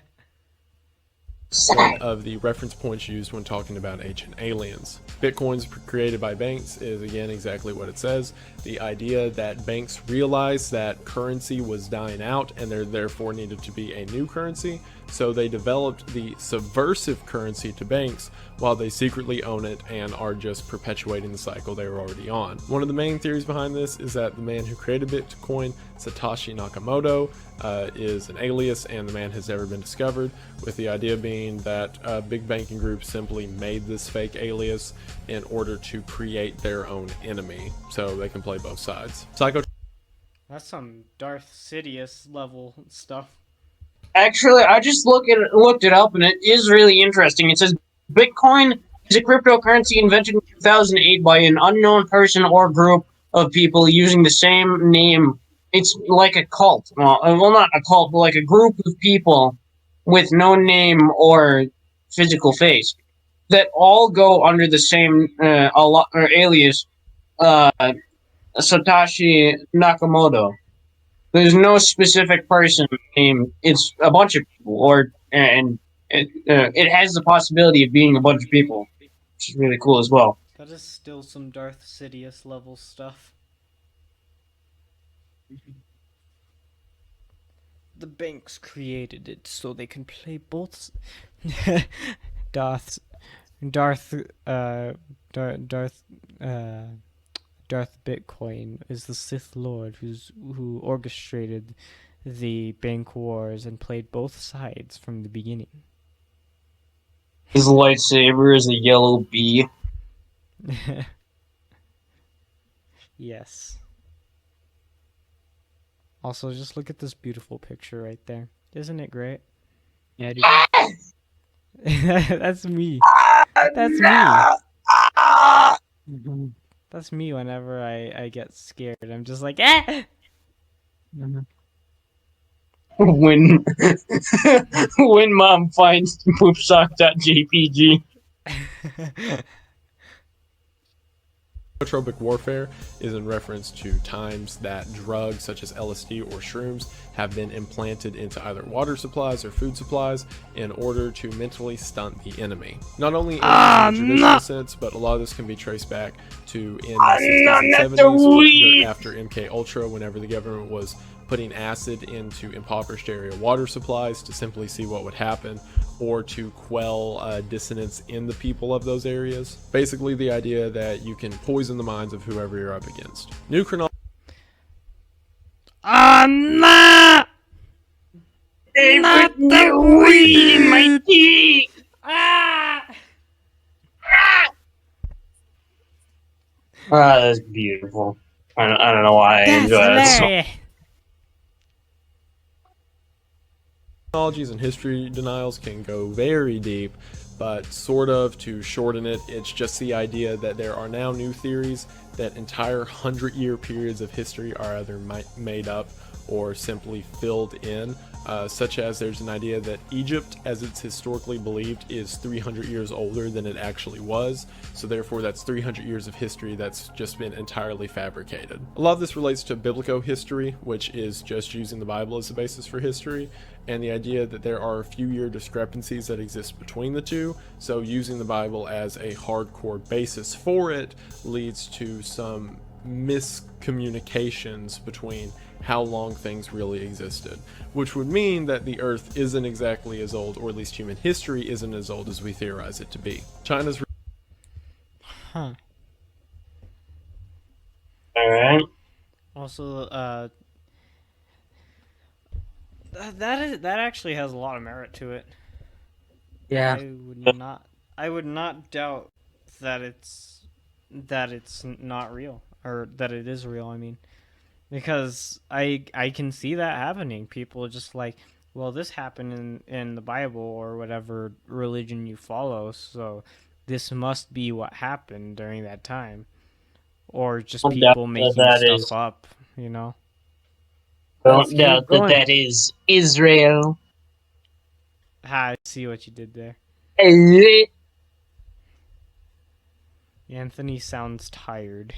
one of the reference points used when talking about ancient aliens. Bitcoins created by banks is again exactly what it says. The idea that banks realized that currency was dying out and there therefore needed to be a new currency, so they developed the subversive currency to banks while they secretly own it and are just perpetuating the cycle they were already on. One of the main theories behind this is that the man who created Bitcoin, Satoshi Nakamoto, is an alias and the man has never been discovered, with the idea being that big banking groups simply made this fake alias in order to create their own enemy so they can play both sides. That's some Darth Sidious level stuff. Actually, I just looked it up, and it is really interesting. It says Bitcoin is a cryptocurrency invented in 2008 by an unknown person or group of people using the same name. It's like a cult. Well, not a cult, but like a group of people with no name or physical face that all go under the same alias, Satoshi Nakamoto. There's no specific person name. It's a bunch of people, and it has the possibility of being a bunch of people, which is really cool as well. That is still some Darth Sidious level stuff. The banks created it so they can play both. Darth Bitcoin is the Sith Lord who orchestrated the bank wars and played both sides from the beginning. His lightsaber is a yellow bee. Yes. Also, just look at this beautiful picture right there. Isn't it great? Yeah, dude. That's me. That's me. That's me whenever I get scared. I'm just like, eh! When when mom finds poopsock.jpg. Psychotropic warfare is in reference to times that drugs such as LSD or shrooms have been implanted into either water supplies or food supplies in order to mentally stunt the enemy. Not only in the traditional sense, but a lot of this can be traced back to in the 60s and 70s after MK Ultra, whenever the government was putting acid into impoverished area water supplies to simply see what would happen, or to quell dissonance in the people of those areas. Basically the idea that you can poison the minds of whoever you're up against. New chronology. Not the weed in my teeth! That's beautiful. I don't know why I enjoy that. Technologies and history denials can go very deep, but sort of to shorten it, it's just the idea that there are now new theories that entire 100-year periods of history are either made up or simply filled in, such as there's an idea that Egypt, as it's historically believed, is 300 years older than it actually was, so therefore that's 300 years of history that's just been entirely fabricated. A lot of this relates to biblical history, which is just using the Bible as the basis for history, and the idea that there are a few year discrepancies that exist between the two, so using the Bible as a hardcore basis for it leads to some miscommunications between how long things really existed, which would mean that the Earth isn't exactly as old, or at least human history isn't as old as we theorize it to be. China's Alright. Also, that actually has a lot of merit to it. Yeah. I would not doubt that it's not real, or that it is real, I mean. Because I can see that happening. People are just like, well, this happened in the Bible or whatever religion you follow, so this must be what happened during that time. Or just people making stuff up, you know? Don't doubt that is Israel. I see what you did there. Anthony sounds tired.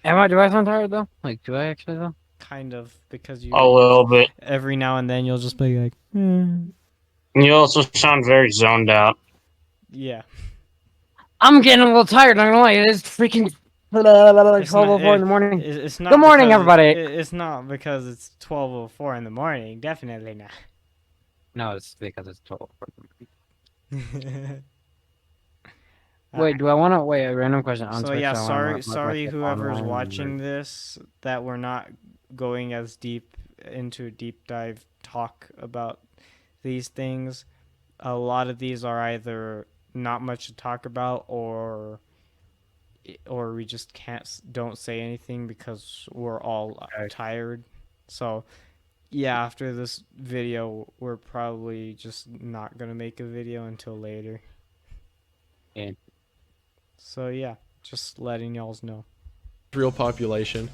Do I sound tired though? Like, do I actually though? Kind of, because you A little bit. every now and then you'll just be like, You also sound very zoned out. Yeah. I'm getting a little tired. I'm not gonna lie. It is freaking 12:04 in the morning. It's not Good morning, because everybody. It's not because it's 12:04 in the morning. Definitely not. No, it's because it's 12:04. Uh, Wait, do I want to wait? A random question on So Twitch. yeah, I wanna sorry whoever's online watching this that we're not going as deep into a deep dive talk about these things. A lot of these are either not much to talk about or we just don't say anything because we're all tired. So yeah, after this video, we're probably just not gonna make a video until later. Yeah. So yeah, just letting y'all know. Real population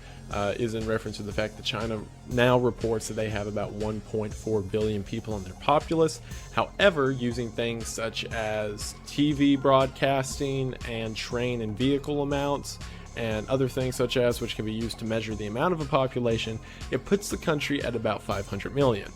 is in reference to the fact that China now reports that they have about 1.4 billion people in their populace. However, using things such as TV broadcasting and train and vehicle amounts and other things such as which can be used to measure the amount of a population, it puts the country at about 500 million.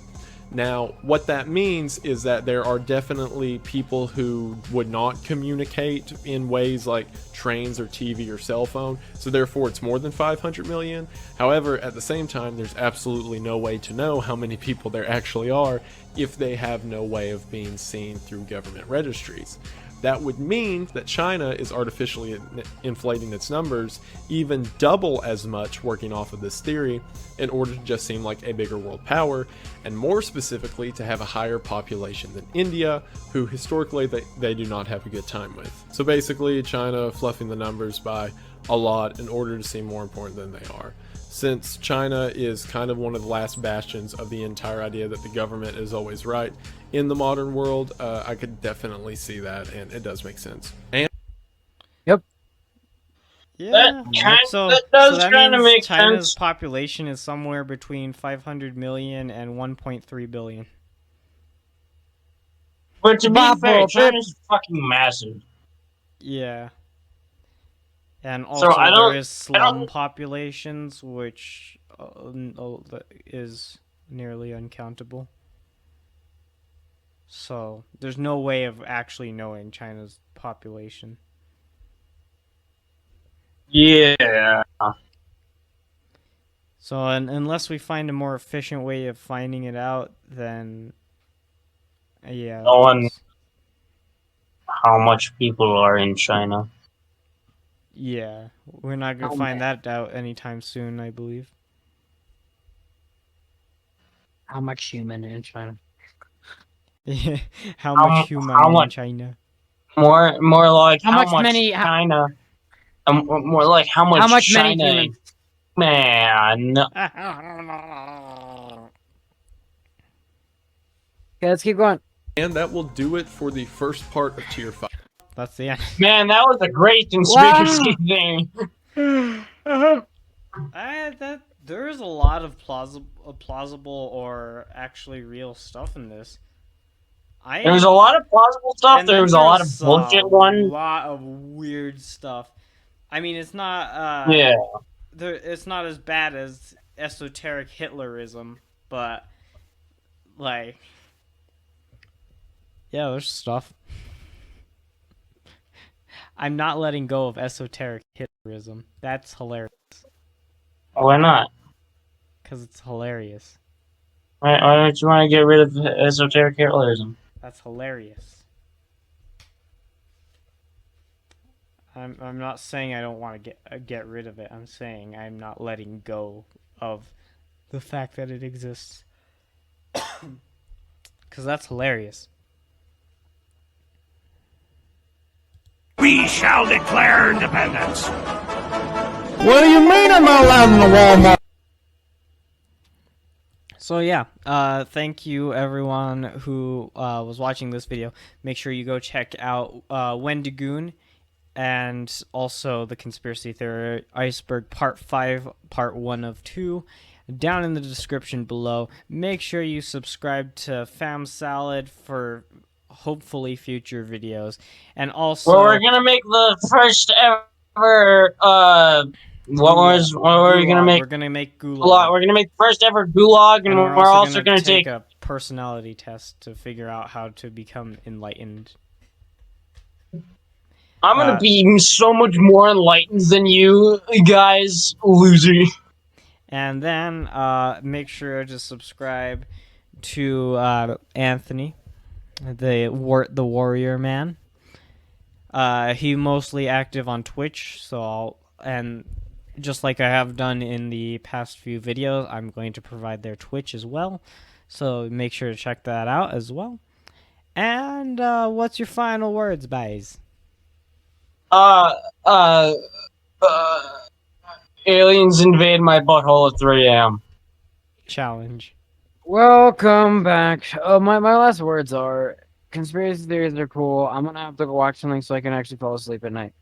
Now, what that means is that there are definitely people who would not communicate in ways like trains or TV or cell phone, so therefore it's more than 500 million. However, at the same time, there's absolutely no way to know how many people there actually are if they have no way of being seen through government registries. That would mean that China is artificially inflating its numbers even double as much, working off of this theory, in order to just seem like a bigger world power, and more specifically to have a higher population than India, who historically they do not have a good time with. So basically, China fluffing the numbers by a lot in order to seem more important than they are. Since China is kind of one of the last bastions of the entire idea that the government is always right in the modern world, I could definitely see that, and it does make sense. And Yep. Yeah. That does that kind of means make China's sense. population is somewhere between 500 million and 1.3 billion. But to be Bob fair, Roll, China's fucking massive. Yeah. And So also I there don't- is slum populations, which is nearly uncountable. So there's no way of actually knowing China's population. Yeah. So unless we find a more efficient way of finding it out, then yeah. No one how much people are in China. Yeah, we're not gonna find that out anytime soon, I believe. How much human in China? Yeah, how much human in China? More like How much many- China. More like how much many China. humans? Man. Okay, let's keep going. And that will do it for the first part of Tier 5. That's the end. Man, that was a great conspiracy thing. That there is a lot of plausible or actually real stuff in this. There was a lot of plausible stuff. There was a lot of bullshit one. A lot of weird stuff. I mean, it's not. Yeah. It's not as bad as esoteric Hitlerism, but like, yeah, there's stuff. I'm not letting go of esoteric Hitlerism. That's hilarious. Why not? Because it's hilarious. Why don't you want to get rid of esoteric Hitlerism? That's hilarious. I'm not saying I don't want to get rid of it. I'm saying I'm not letting go of the fact that it exists. Because that's hilarious. We shall declare independence. What do you mean I'm not allowed in the Walmart? So yeah, thank you everyone who was watching this video. Make sure you go check out Wendigoon and also the Conspiracy Theory Iceberg Part 5, Part 1 of 2, down in the description below. Make sure you subscribe to Fam Salad for hopefully future videos. And also... Well, we're gonna make the first ever, what were we gonna make? We're gonna make Gulag. We're gonna make the first ever Gulag, and we're also gonna take a personality test to figure out how to become enlightened. I'm gonna be so much more enlightened than you guys, loser. And then make sure to subscribe to Anthony, the warrior man. He mostly active on Twitch, and just like I have done in the past few videos, I'm going to provide their Twitch as well. So make sure to check that out as well. And what's your final words, guys? Aliens invade my butthole at 3 a.m. Challenge. Welcome back. My last words are: conspiracy theories are cool. I'm gonna have to go watch something so I can actually fall asleep at night.